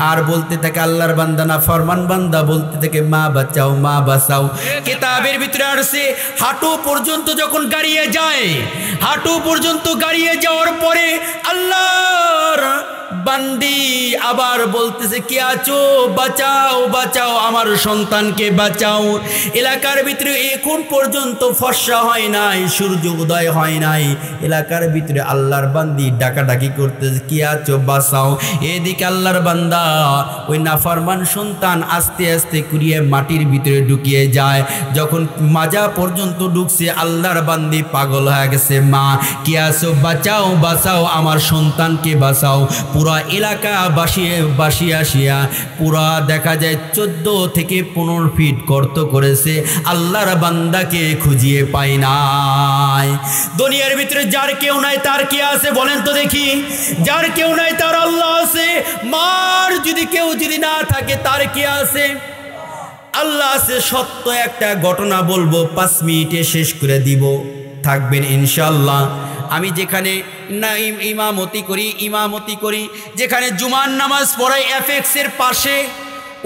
আর বলতে থাকে, আল্লাহর বান্দা না ফরমান বান্দা বলতে থাকে মা বাঁচাও, মা বাঁচাও। কিতাবের ভিতরে আসছে হাঁটু পর্যন্ত যখন গাড়িয়ে যায়, হাঁটু পর্যন্ত গাড়িয়ে যাওয়ার পরে আল্লাহর বান্দি আবার বলতেছে কে আছো? বাঁচাও, বাঁচাও, আমার সন্তানকে বাঁচাও। এলাকার ভিতরে এখন পর্যন্ত ফর্সা হয় নাই, সূর্য উদয় হয় নাই, এলাকার ভিতরে আল্লাহর বান্দি ডাকাডাকি করতেছে কে আছো? বাঁচাও। এদিকে আল্লাহর বান্দা ওই নাফরমান সন্তান আস্তে আস্তে করিয়ে মাটির ভিতরে ঢুকিয়ে যায়। যখন মাজা পর্যন্ত ঢুকছে, আল্লাহর বান্দি পাগল হয়ে গেছে, মা কে আছো? বাঁচাও, বাঁচাও, আমার সন্তানকে বাঁচাও। পুরা এলাকা বাসিয়ে আসিয়া পুরা দেখা যায় 14 থেকে 15 ফিট গর্ত করেছে, আল্লাহর বান্দাকে খুঁজিয়ে পায় নাই। দুনিয়ার ভিতরে যার কেউ নাই তার কি আছে বলেন তো দেখি? যার কেউ নাই তার আল্লাহ আছে। মার আমার যদি কেউ যদি না থাকে তার কি আছে? আল্লাহ আছে। সত্য একটা ঘটনা বলবো, 5 মিনিটে শেষ করে দিব, থাকবেন ইনশাআল্লাহ। আমি যেখানে ইমামতি করি, যেখানে জুমার নামাজ পড়াই এফএক্সের পাশে,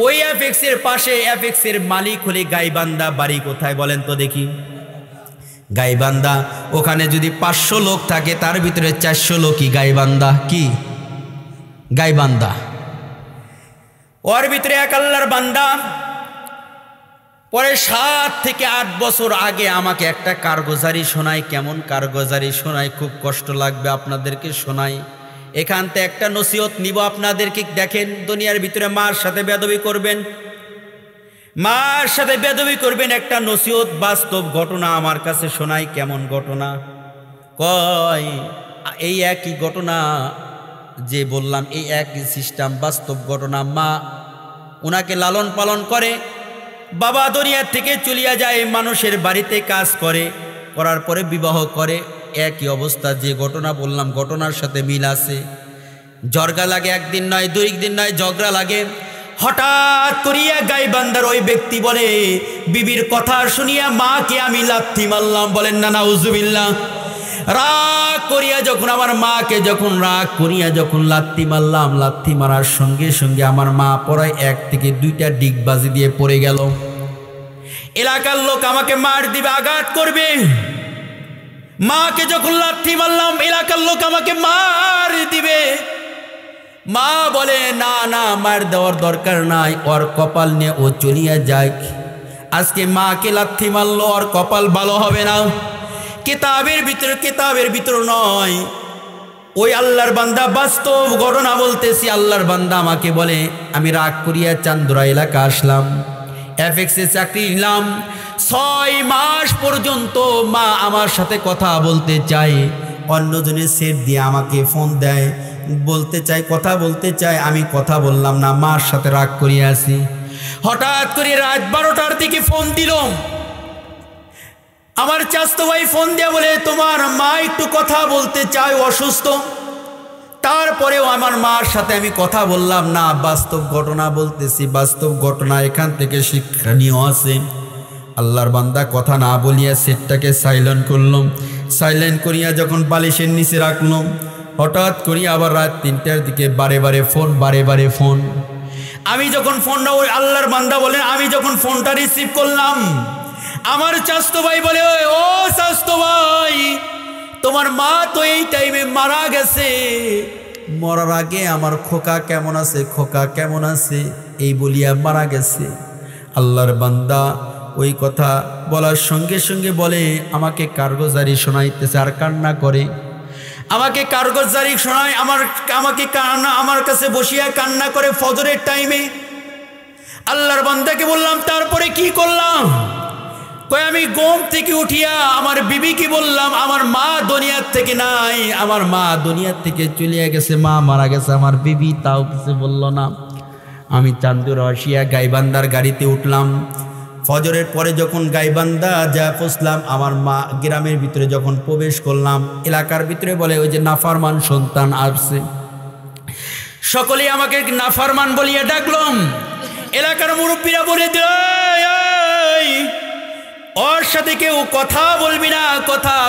ওই এফএক্সের পাশে এফএক্সের মালিক হলে গাইবান্ধা। বাড়ি কোথায় বলেন তো দেখি? গাইবান্ধা। ওখানে যদি 500 লোক থাকে তার ভিতরে 400 লোকই গাইবান্ধা। কি গাইবান্ধা? ওর ভিতরে এক আল্লাহর বান্দা পরে 7 থেকে 8 বছর আগে আমাকে একটা কারগুজারি শোনায়। কেমন কারগুজারি শোনায়? খুব কষ্ট লাগবে আপনাদেরকে শোনাই। এখান থেকে একটা নসিহত নিব আপনাদেরকে। দেখেন, দুনিয়ার ভিতরে মার সাথে বেয়াদবি করবেন, মার সাথে বেয়াদবি করবেন, একটা নসিহত বাস্তব ঘটনা আমার কাছে শোনাই। কেমন ঘটনা? কয় এই একই ঘটনা যে বললাম, এই একই সিস্টেম, বাস্তব ঘটনা। মা ওনাকে লালন পালন করে, বাবা দুনিয়ার থেকে চলিয়া যায়, মানুষের বাড়িতে কাজ করে, করার পরে বিবাহ করে। একই অবস্থা, যে ঘটনা বললাম ঘটনার সাথে মিল আছে। ঝগড়া লাগে, একদিন নয় 2 দিন নয়, ঝগড়া লাগে। হঠাৎ করিয়া গাইবান্ধার ওই ব্যক্তি বলে, বিবির কথা শুনিয়া মাকে আমি লাথি মারলাম। বলেন না নাউজুবিল্লাহ। রাগ করিয়া যখন আমার মাকে রাগ করিয়া লাথি মারলাম, লাথি মারার সঙ্গে সঙ্গে আমার মা পড়ায় 1 থেকে 2টা ডিগবাজি দিয়ে পড়ে গেল। এলাকার লোক আমাকে মার দিবে, আঘাত করবে। মাকে যখন লাথি মারলাম, এলাকার লোক আমাকে মার দিবে। মা বলে, না না, মার দেওয়ার দরকার নাই, ওর কপাল নিয়ে ও চলিয়া যায়। আজকে মাকে লাথি মারলো, ওর কপাল ভালো হবে না। কিতাবের ভিতর নয়, ওই আল্লাহর বান্দা, বাস্তব ঘটনা বলতেছি। আল্লাহর বান্দা আমাকে বলে, আমি রাগ করিয়া চান্দুরা এলাকা আসলাম, এফএক্সে চাকরি নিলাম। 6 মাস পর্যন্ত মা আমার সাথে কথা বলতে চায়, অন্যজনের সেট দিয়ে আমাকে ফোন দেয়, বলতে চাই, কথা বলতে চাই, আমি কথা বললাম না, মার সাথে রাগ করিয়া আছি। হঠাৎ করে রাত 12টার দিকে ফোন দিল। আমার চাচতো ভাই ফোন দিয়ে বলে, তোমার মা একটু কথা বলতে চায়, অসুস্থ। তারপরেও আমার মার সাথে আমি কথা বললাম না। বাস্তব ঘটনা বলতেছি, বাস্তব ঘটনা, এখান থেকে শিক্ষণীয় আছে। আল্লাহর বান্দা কথা না বলিয়া সেটটাকে সাইলেন্ট করলাম। সাইলেন্ট করিয়া যখন বালিশের নিচে রাখলাম, হঠাৎ করিয়া আবার রাত 3টার দিকে বারে বারে ফোন। আমি যখন ফোনটা, ওই আল্লাহর বান্দা বলেন, আমি যখন ফোনটা রিসিভ করলাম, আমার চাচতো ভাই বলে, ও চাচতো ভাই, তোমার মা তো এই টাইমে মারা গেছে। মরার আগে আমার খোকা কেমন আছে, খোকা কেমন আছে, এই বলিয়া মারা গেছে। আল্লাহর বান্দা ওই কথা বলার সঙ্গে সঙ্গে বলে, আমাকে কারগুজারি শোনাইতেছে আর কান্না করে। আমাকে কারগুজারি শোনায়, আমার কাছে বসিয়া কান্না করে ফজরের টাইমে। আল্লাহর বান্দাকে বললাম, তারপরে কি করলাম? কই আমি ঘুম থেকে উঠিয়া আমার বিবিকে বললাম, আমার মা দুনিয়ার থেকে নাই, আমার মা দুনিয়ার থেকে চলিয়া গেছে, মা মারা গেছে। আমার বিবি তাও কিছু বলল না। আমি চান্দুরা আসিয়া গাইবান্ধার গাড়িতে উঠলাম। ফজরের পরে যখন গাইবান্ধা যা পৌঁছলাম, আমার মা গ্রামের ভিতরে যখন প্রবেশ করলাম, এলাকার ভিতরে বলে, ওই যে নাফরমান সন্তান আসছে। সকলেই আমাকে নাফরমান বলিয়া ডাকলাম। এলাকার মুরব্বীরা বলে দিল, ওর সাথে কেউ কথা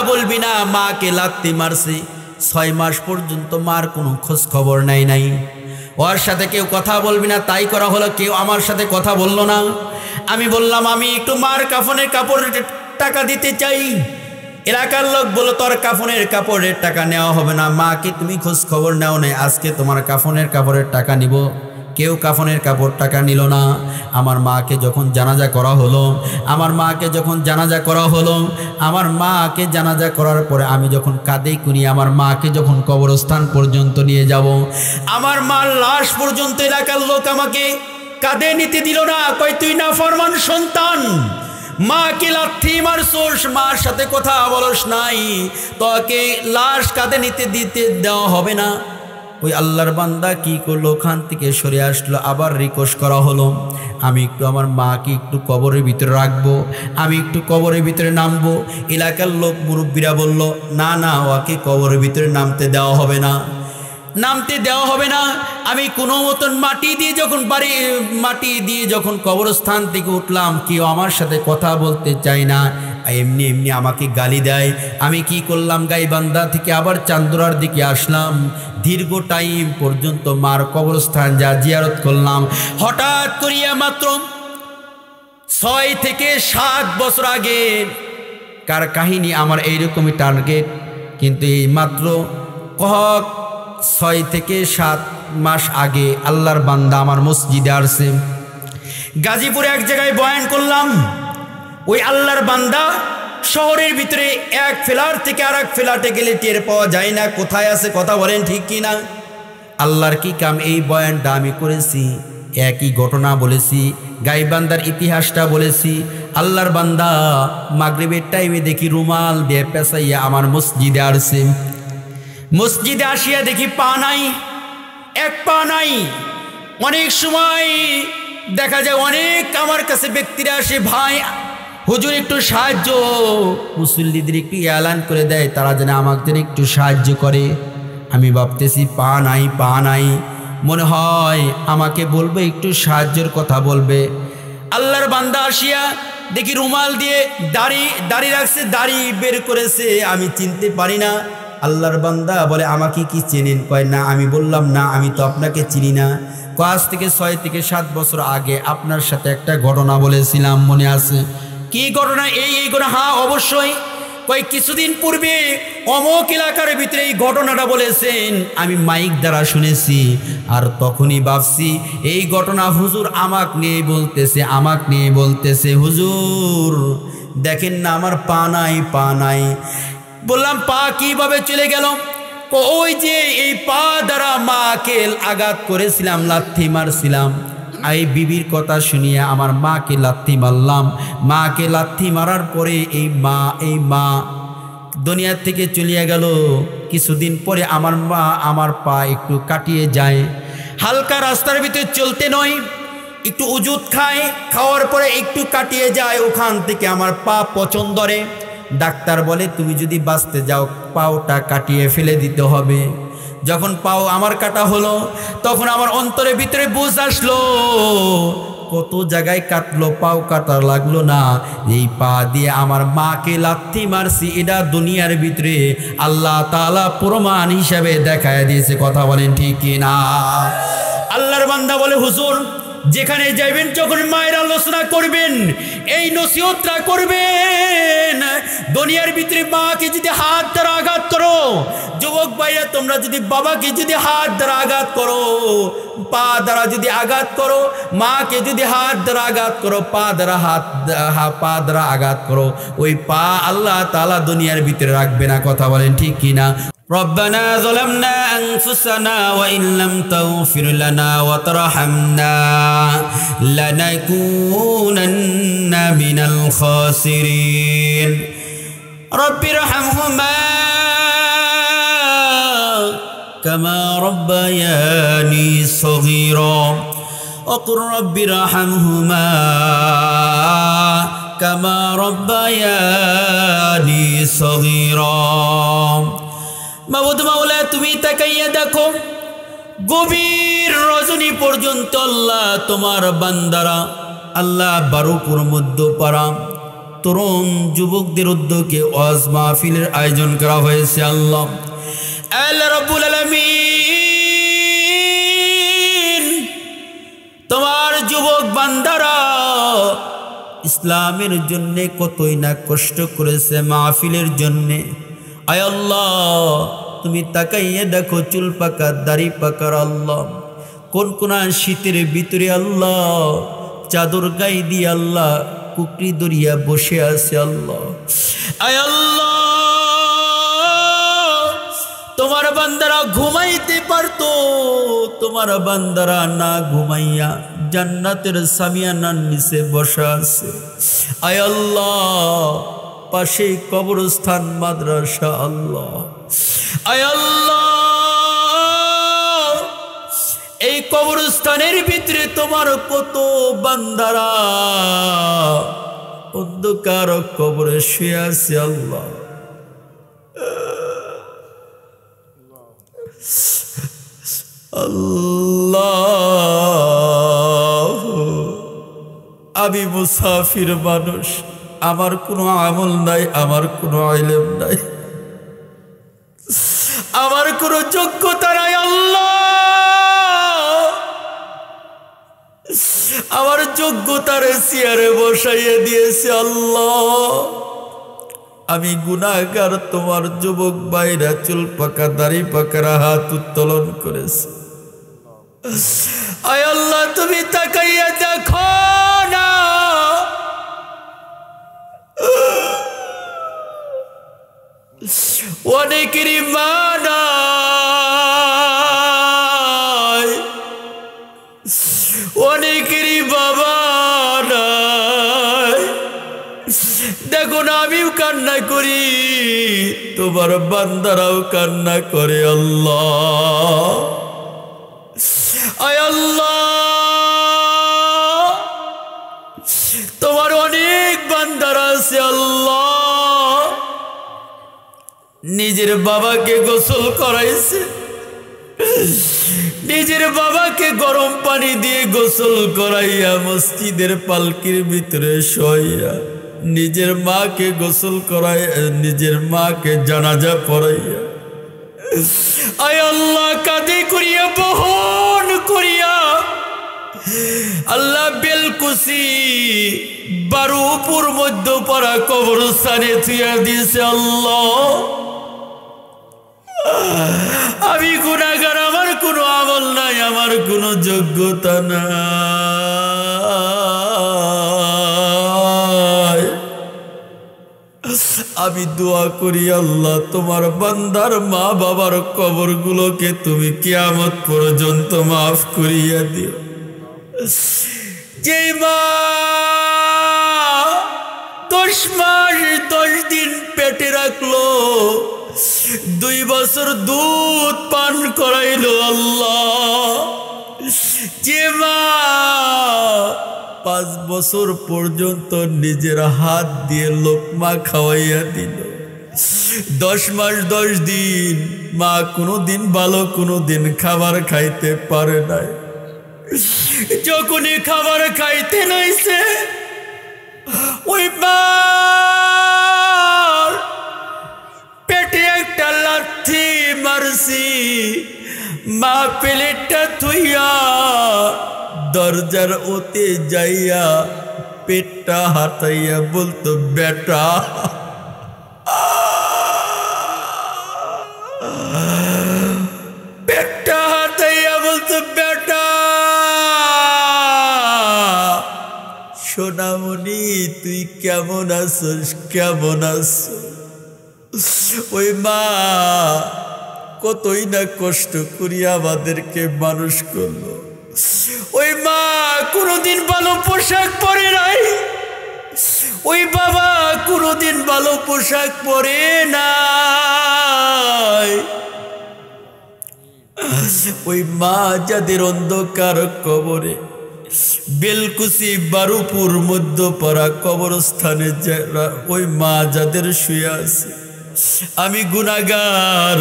বলবি না, মাকে লাথি মারছে। 6 মাস পর্যন্ত মার কোনো খোঁজ খবর নাই। ওর সাথে কেউ কথা বলবি না, তাই করা হলো। কেউ আমার সাথে কথা বলল না। আমি বললাম, আমি একটু মার কাফনের কাপড়ের টাকা দিতে চাই। এলাকার লোক বলল, তোর কাফনের কাপড়ের টাকা নেওয়া হবে না, মাকে তুমি খোঁজ খবর নেও নাই, আজকে তোমার কাফনের কাপড়ের টাকা নিব। কেউ কাফনের কাপড় টাকা নিল না। আমার মাকে যখন জানাজা করা হলো, আমার মাকে জানাজা করার পরে আমি যখন কাঁদে করি, আমার মাকে যখন কবরস্থান পর্যন্ত নিয়ে যাব, আমার মার লাশ পর্যন্ত এলাকার লোক আমাকে কাঁদে নিতে দিল না। কয়, তুই নাফরমান সন্তান, মাকে লাথি মারছস, মার সাথে কথা বলস নাই, তোকে লাশ কাঁদে নিতে দেওয়া হবে না। ওই আল্লাহর বান্দা কি করলো, ওখান থেকে সরে আসলো। আবার রিকোয়েস্ট করা হলো, আমি একটু আমার মাকে একটু কবরের ভিতরে রাখবো, আমি একটু কবরের ভিতরে নামবো। এলাকার লোক মুরব্বীরা বলল, না, ওকে কবরের ভিতরে নামতে দেওয়া হবে না। নামতে দেওয়া হবে না। আমি কোনো মতন মাটি দিয়ে যখন কবরস্থান থেকে উঠলাম, কেউ আমার সাথে কথা বলতে চায় না, এমনি এমনি আমাকে গালি দেয়। আমি কি করলাম, গাইবান্ধা থেকে আবার চান্দুরার দিকে আসলাম। দীর্ঘ টাইম পর্যন্ত মার কবরস্থান জিয়ারত করলাম। হঠাৎ করিয়া মাত্র 6 থেকে 7 বছর আগে কার কাহিনী আমার এইরকমই টার্গেট, কিন্তু এই মাত্র 6 থেকে 7 মাস আগে আল্লাহর বান্দা আমার মসজিদে আসছে। গাজীপুরে এক জায়গায় বয়ান করলাম। ওই আল্লাহর বান্দা শহরের ভিতরে এক ফ্ল্যাট থেকে আর এক ফ্ল্যাটে গেলে টের পাওয়া যায় না কোথায় আছে। কথা বলেন ঠিক কি না? আল্লাহর কি কাম। এই বয়ানটা আমি করেছি, একই ঘটনা বলেছি, গাইবান্ধার ইতিহাসটা বলেছি। আল্লাহর বান্দা মাগরিবের টাইমে দেখি রুমাল দিয়ে পেঁচাইয়া আমার মসজিদে আসছে। মসজিদে আসিয়া দেখি পা নাই, এক পা নাই। অনেক সময় দেখা যায় অনেক আমার কাছে ব্যক্তিরা আসে, ভাই হুজুর একটু সাহায্য, মুসল্লিদের একটু এলান করে দেয় তারা যেন আমাকে একটু সাহায্য করে। আমি ভাবতেছি পা নাই, মনে হয় আমাকে বলবে একটু সাহায্যের কথা বলবে। আল্লাহর বান্দা আসিয়া দেখি রুমাল দিয়ে দাড়ি রাখছে, দাড়ি বের করেছে, আমি চিনতে পারি না। আল্লাহর বান্দা বলে আমাকে কি চেনেন? কয় না। আমি বললাম না, আমি তো আপনাকে চিনি না। আজ থেকে 6 থেকে 7 বছর আগে আপনার সাথে একটা ঘটনা বলেছিলাম, মনে আছে? কি ঘটনা? এই ঘটনা? হ্যাঁ অবশ্যই। কয় কিছুদিন পূর্বে অমুক এলাকার ভিতরে এই ঘটনাটা বলেছেন, আমি মাইক দ্বারা শুনেছি। আর তখনই ভাবছি এই ঘটনা হুজুর আমাকে নিয়ে বলতেছে। হুজুর দেখেন না আমার পা নাই। বললাম পা কিভাবে চলে গেল? ওই যে এই পা দ্বারা মাকে আঘাত করেছিলাম, লাথি মারছিলাম। এই বিবির কথা শুনিয়ে আমার মাকে লাথি মারলাম। মাকে লাথি মারার পরে এই মা দুনিয়া থেকে চলিয়া গেল। কিছুদিন পরে আমার পা একটু কাটিয়ে যায়। হালকা রাস্তার ভিতরে চলতে নয়, একটু উজুত খাওয়ার পরে একটু কাটিয়ে যায়। ওখান থেকে আমার পা পচন ধরে। ডাক্তার বলে তুমি যদি বাঁচতে যাও পাওটা কাটিয়ে ফেলে দিতে হবে। যখন পাও আমার কাটা হলো, তখন আমার অন্তরের ভিতরে বুঝ আসলো কত জায়গায় কাটলো, পাও কাটা লাগলো না। এই পা দিয়ে আমার মাকে লাথি মারছি, এটা দুনিয়ার ভিতরে আল্লাহ তাআলা প্রমাণ হিসাবে দেখায় দিয়েছে। কথা বলেন ঠিক কি না? আল্লাহর বান্দা বলে হুজুর যেখানে যাইবেন যখন মায়ের আলোচনা করবেন এই নসিহতটা করবেন। দুনিয়ার ভিতরে মাকে যদি হাত দ্বারা আঘাত করো, যুবক ভাইরা তোমরা যদি বাবাকে যদি হাত দ্বারা আঘাত করো, পা দ্বারা যদি আঘাত করো, মাকে যদি হাত দ্বারা আঘাত করো, পা দ্বারা আঘাত করো, ওই পা আল্লাহ তাআলা দুনিয়ার ভিতরে রাখবে না। কথা বলেন ঠিক কিনা? ربنا ظلمنا أنفسنا وإن لم تغفر لنا وترحمنا لنكونن من الخاسرين رب ارحمهما كما ربياني صغيرا وقل رب ارحمهما كما ربياني صغيرا মাবুদ মাওলা তুমি তাকাইয়া দেখো, গভীর রজনী পর্যন্ত আল্লাহ তোমার বান্দারা আল্লাহ 12পুর মধ্যপাড়া তরুণ যুবকদের উদ্যোগে ওয়াজ মাহফিলের আয়োজন করা হয়েছে। আল্লাহ রাব্বুল আলামিন তোমার যুবক বান্দারা ইসলামের জন্য কতই না কষ্ট করেছে মাহফিলের জন্যে। আয় আল্লাহ তুমি তাকাইয়া দেখো, চুল পাকা দাড়ি পাকার আল্লাহ কোন শীতের ভিতরে আল্লাহ চাদর গায়ে দিয়ে আল্লাহ কুকরি দরিয়া বসে আছে। আল্লাহ আয় আল্লাহ তোমার বান্দারা ঘুমাইতে পারতো, তোমার বান্দারা না ঘুমাইয়া জান্নাতের সামিয়ানার নিচে বসা আছে। আয় আল্লাহ পাশে কবরস্থান মাদ্রাসা। আল্লাহ আয় আল্লাহ এই কবরস্থানের ভিতরে তোমার কত বান্দারা অন্ধকার কবরে শুয়ে আছে। আল্লাহ আল্লাহ আমি মুসাফির মানুষ, আমার কোনো আমল নাই, আমার কোনো ইলম নাই, আমার কোনো যোগ্যতা নাই। আল্লাহ আমার যোগ্যতার চেয়ারে বসাইয়ে দিয়েছে। আল্লাহ আমি গুনাহগার, তোমার যুবক ভাইরা চুল পাকা দাড়ি পাকারা হাত উত্তোলন করেছে। আয় আল্লাহ তুমি তাকাইয়া দেখো না, অনেকেরই মা নাই, অনেকেরই বাবা নাই। দেখো না আমিও কান্না করি, তোমার বান্দারাও কান্না করে। আল্লাহ আয় আল্লাহ তোমার অনেক বান্দারা আছে। আল্লাহ নিজের বাবাকে গোসল করাইছে, নিজের বাবাকে গরম পানি দিয়ে গোসল করাইয়া মসজিদের পালকির ভিতরে শোয়াইয়া নিজের মাকে গোসল করাইয়া নিজের মাকে জানাজা পড়াইয়া আয় আল্লাহ কাঁধে করিয়া বহন করিয়া আল্লাহ বেলকুসি বারুপুর মধ্যপাড়া কবরস্থানে থুইয়া দিয়েছে। আল্লাহ আমি গুনাহগার, আমার কোনো আমল নাই, আমার কোনো যোগ্যতা নাই। আমি দোয়া করি আল্লাহ তোমার বান্দার মা বাবার কবরগুলোকে তুমি কিয়ামত পর্যন্ত মাফ করিয়া দিও। যে মা 10 মাস 10 দিন পেটে রাখলো, 2 বছর দুধ পান করাইলো, আল্লাহ যে মা 5 বছর পর্যন্ত নিজের হাত দিয়ে লোকমা খাওয়াইয়া দিল, 10 মাস 10 দিন মা কোনোদিন ভালো কোনোদিন খাবার খাইতে পারে নাই। যখনই খাবার খাইতে নাইছে ওই মা পেটে একটা লাথি মারছি, মা প্লেটটা থুইয়া দরজার ওতে যাইয়া পেটটা হাতাইয়া বলতো বেটা পেটটা হাতাইয়া বলতো বেটা সোনামণি তুই কেমন আছিস, কেমন আছো? ওই মা কতই না কষ্ট করিয়া আমাদেরকে মানুষ করলো। ওই মা কোনোদিন ভালো পোশাক পরে নাই, ওই বাবা কোনোদিন ভালো পোশাক পরে নাই। ওই মা যাদের অন্ধকার কবরে বেলকুসি বারুপুর মধ্যপাড়া কবরস্থানে ওই মা যাদের শুয়ে আছে, আমি গুনাহগার,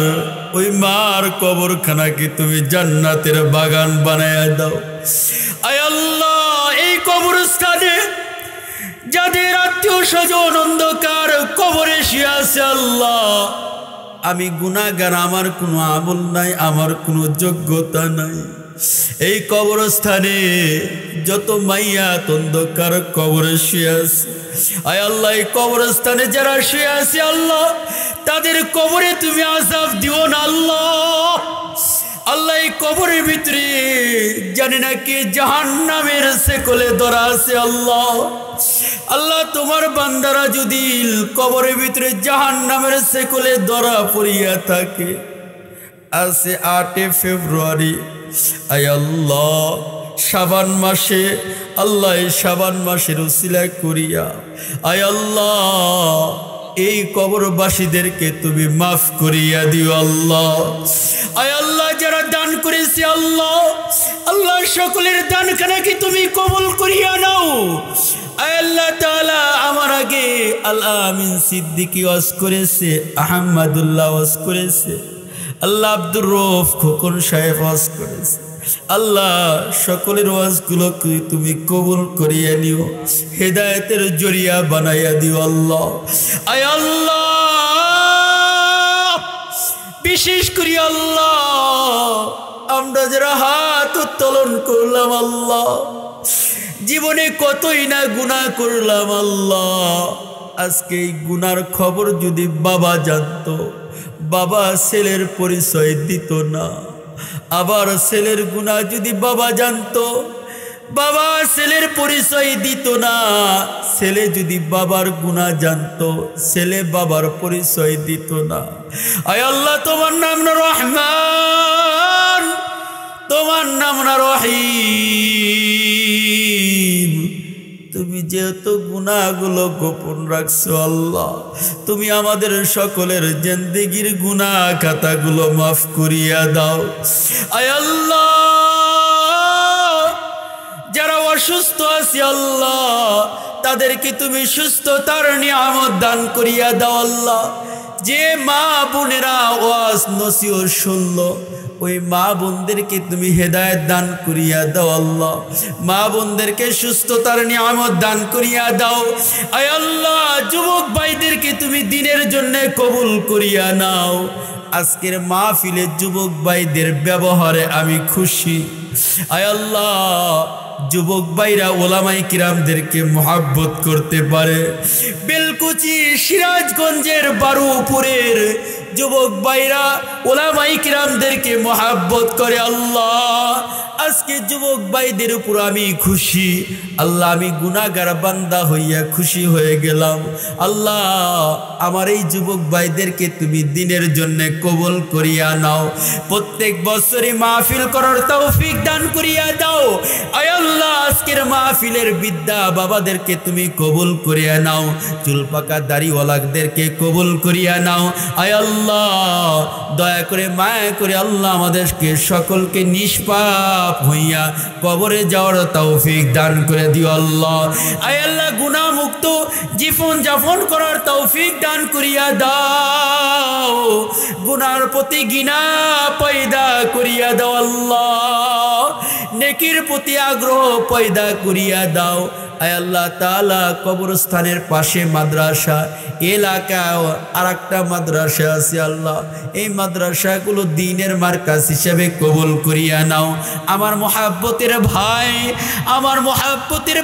ওই মার কবরখানাকে তুমি জান্নাতের বাগান বানায়া দাও। আয় আল্লাহ এই কবরস্থানে যাদের আত্মীয় স্বজন অন্ধকার কবরে শুয়ে আছে, আল্লাহ আমি গুনাহগার, আমার কোনো আমল নাই, আমার কোনো যোগ্যতা নাই। এই কবরস্থানে যত মাইয়া অন্ধকার কবরে শুয়ে আছে, আয় আল্লাহ এই কবরস্থানে যারা শুয়ে আছে আল্লাহ তাদের কবরে তুমি আযাব দিও না। আল্লাহ আল্লাহ এই কবরের ভিতরে জানি না কি জাহান্নামের শেকলে ধরা আছে। আল্লাহ আল্লাহ তোমার বান্দারা যদি কবরের ভিতরে জাহান্নামের শেকলে ধরা পড়িয়া থাকে, আছে 8 ফেব্রুয়ারি আয় আল্লাহ শাবান মাসে, আল্লাহ এই শাবান মাসের উসিলা করিয়া আয় আল্লাহ এই কবরবাসীদেরকে তুমি মাফ করিয়া দিও। আল্লাহ আয় আল্লাহ যারা দান করেছে আল্লাহ আল্লাহ সকলের দানখানাকে তুমি কবুল করিয়া নাও। আয় আল্লাহ তাআলা আমার আগে আল আমিন সিদ্দিকী ওয়াজ করেছে, আহমদুল্লাহ ওয়াজ করেছে, আল্লাহ আব্দুর রউফ খোকন সাহেব ওয়াজ করেছে আল্লাহ সকলের ওয়াজগুলো তুমি কবুল করিয়ে নিও হেদায়েতের জরিয়া বানাইয়া দিও আল্লাহ আয় আল্লাহ বিশেষ করে আল্লাহ আমরা যারা হাত উত্তোলন করলাম আল্লাহ জীবনে কতই না গুনাহ করলাম আল্লাহ আজকে এই গুনার খবর যদি বাবা জানতো বাবা ছেলের পরিচয় দিত না আবার ছেলের গুনাহ যদি বাবা জানতো বাবা ছেলের পরিচয় দিত না ছেলে যদি বাবার গুনাহ জানতো ছেলে বাবার পরিচয় দিত না আয় আল্লাহ তোমার নাম না রহমান তোমার নাম না রহিম তুমি যেহেতু গুনাহগুলো গোপন রাখছো আল্লাহ তুমি আমাদের সকলের জিন্দেগির গুনাহ খাতাগুলো মাফ করিয়া দাও আয় আল্লাহ যারা অসুস্থ আছে আল্লাহ তাদেরকে তুমি সুস্থতার নিয়ামত দান করিয়া দাও আল্লাহ যে মা বোনেরা ওয়াজ নসিহত শুনলো ওই মা বোনদেরকে তুমি হেদায়েত দান করিয়া দাও আল্লাহ মা বোনদেরকে সুস্থতার নিয়ামত দান করিয়া দাও আয় আল্লাহ যুবক ভাইদেরকে তুমি দিনের জন্য কবুল করিয়া নাও আজকের মাহফিলে যুবক ভাইদের ব্যবহারে আমি খুশি আয় আল্লাহ যুবক ভাইরা ওলামায়ে কিরামদেরকে মুহাব্বত করতে পারে বেলকুচি সিরাজগঞ্জের বারুপুরের যুবক ভাইরা ওলামায়ে কিরামদেরকে মুহাব্বত করে আল্লাহ আজকে যুবক ভাইদের উপর আমি খুশি আল্লাহ আমি গুনাহগার বান্দা হইয়া খুশি হয়ে গেলাম আল্লাহ আমার এই যুবক ভাইদেরকে তুমি দিনের জন্য কবুল করিয়া নাও প্রত্যেক বছরই মাহফিল করার তৌফিক দান করিয়া দাও আয় আল্লাহ আজকের মাহফিলের বিদ্যা বাবাদেরকে তুমি কবুল করিয়া নাও চুল পাকা দাড়িওয়ালাদেরকে কবুল করিয়া নাও আয় আল্লাহ দয়া করে মায়া করে আল্লাহ আমাদেরকে সকলকে নিষ্পাপ হইয়া কবরে যাওয়ার তৌফিক দান করে দিও আল্লাহ আয় আল্লাহ গুনাহ মুক্ত জীবন যাপন করার তৌফিক দান করিয়া দাও গুনার প্রতি ঘৃণা পয়দা করিয়া দাও আল্লাহ নেকির প্রতি আগ্রহ পয়দা করিয়া দাও আয় আল্লাহ তাআলা কবরস্থানের পাশে মাদ্রাসা এলাকায় আরেকটা মাদ্রাসা আছে আল্লাহ এই মাদ্রাসাগুলো দ্বীনের মার্কাজ হিসেবে কবুল করিয়া নাও আমার মুহাব্বতের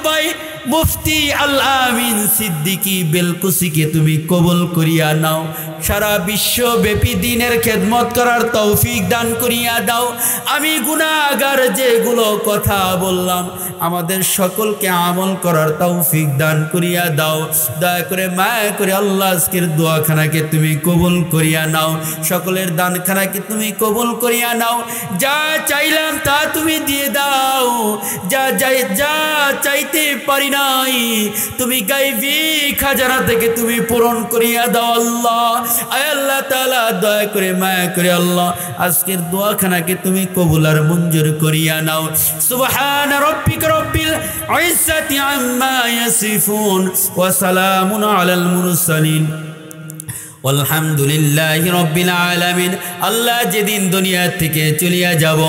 ভাই মুফতি আল আমিন সিদ্দিকী বেলকুচিকে তুমি কবুল করিয়া নাও সারা বিশ্বব্যাপী দ্বীনের খেদমত করার তৌফিক দান করিয়া দাও আমি গুনাহগার যেগুলো কথা বললাম আমাদের সকলকে আমল করার তৌফিক দান করিয়া দাও দয়া করে মায়া করে আল্লাহ আজকের দোয়াখানাকে তুমি কবুল করিয়া নাও সকলের দানখানাকে তুমি কবুল করিয়া নাও যা চাইলাম তা তুমি দিয়ে দাও যা চাইতে পারি নাই তুমি গায়বী খাজানা থেকে তুমি পূরণ করিয়া দাও আল্লাহ আয় আল্লাহ তাআলা দয়া করে মায়া করে আল্লাহ আজকের দোয়াখানাকে তুমি কবুল আর মঞ্জুর করিয়া নাও সুবহান রাব্বিকা রব্বিল ইজ্জাতি আম্মা ইয়াসিফুন ওয়া সালামুন আলাল মুরসালিন আলহামদুলিল্লাহি রাব্বিল আলামিন আল্লাহ যেদিন দুনিয়া থেকে চলিয়া যাব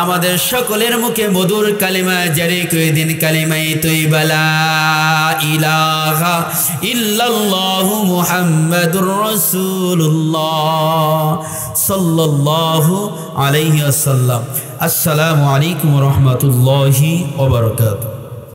আমাদের সকলের মুখে মধুর কালিমা জারি করে দিন কালিমায়ে তয়্যিবা লা ইলাহা ইল্লাল্লাহু মুহাম্মাদুর রাসূলুল্লাহ সাল্লাল্লাহু আলাইহি ওয়াসাল্লাম আসসালামু আলাইকুম ওয়া রাহমাতুল্লাহি ওয়া বারাকাতুহু।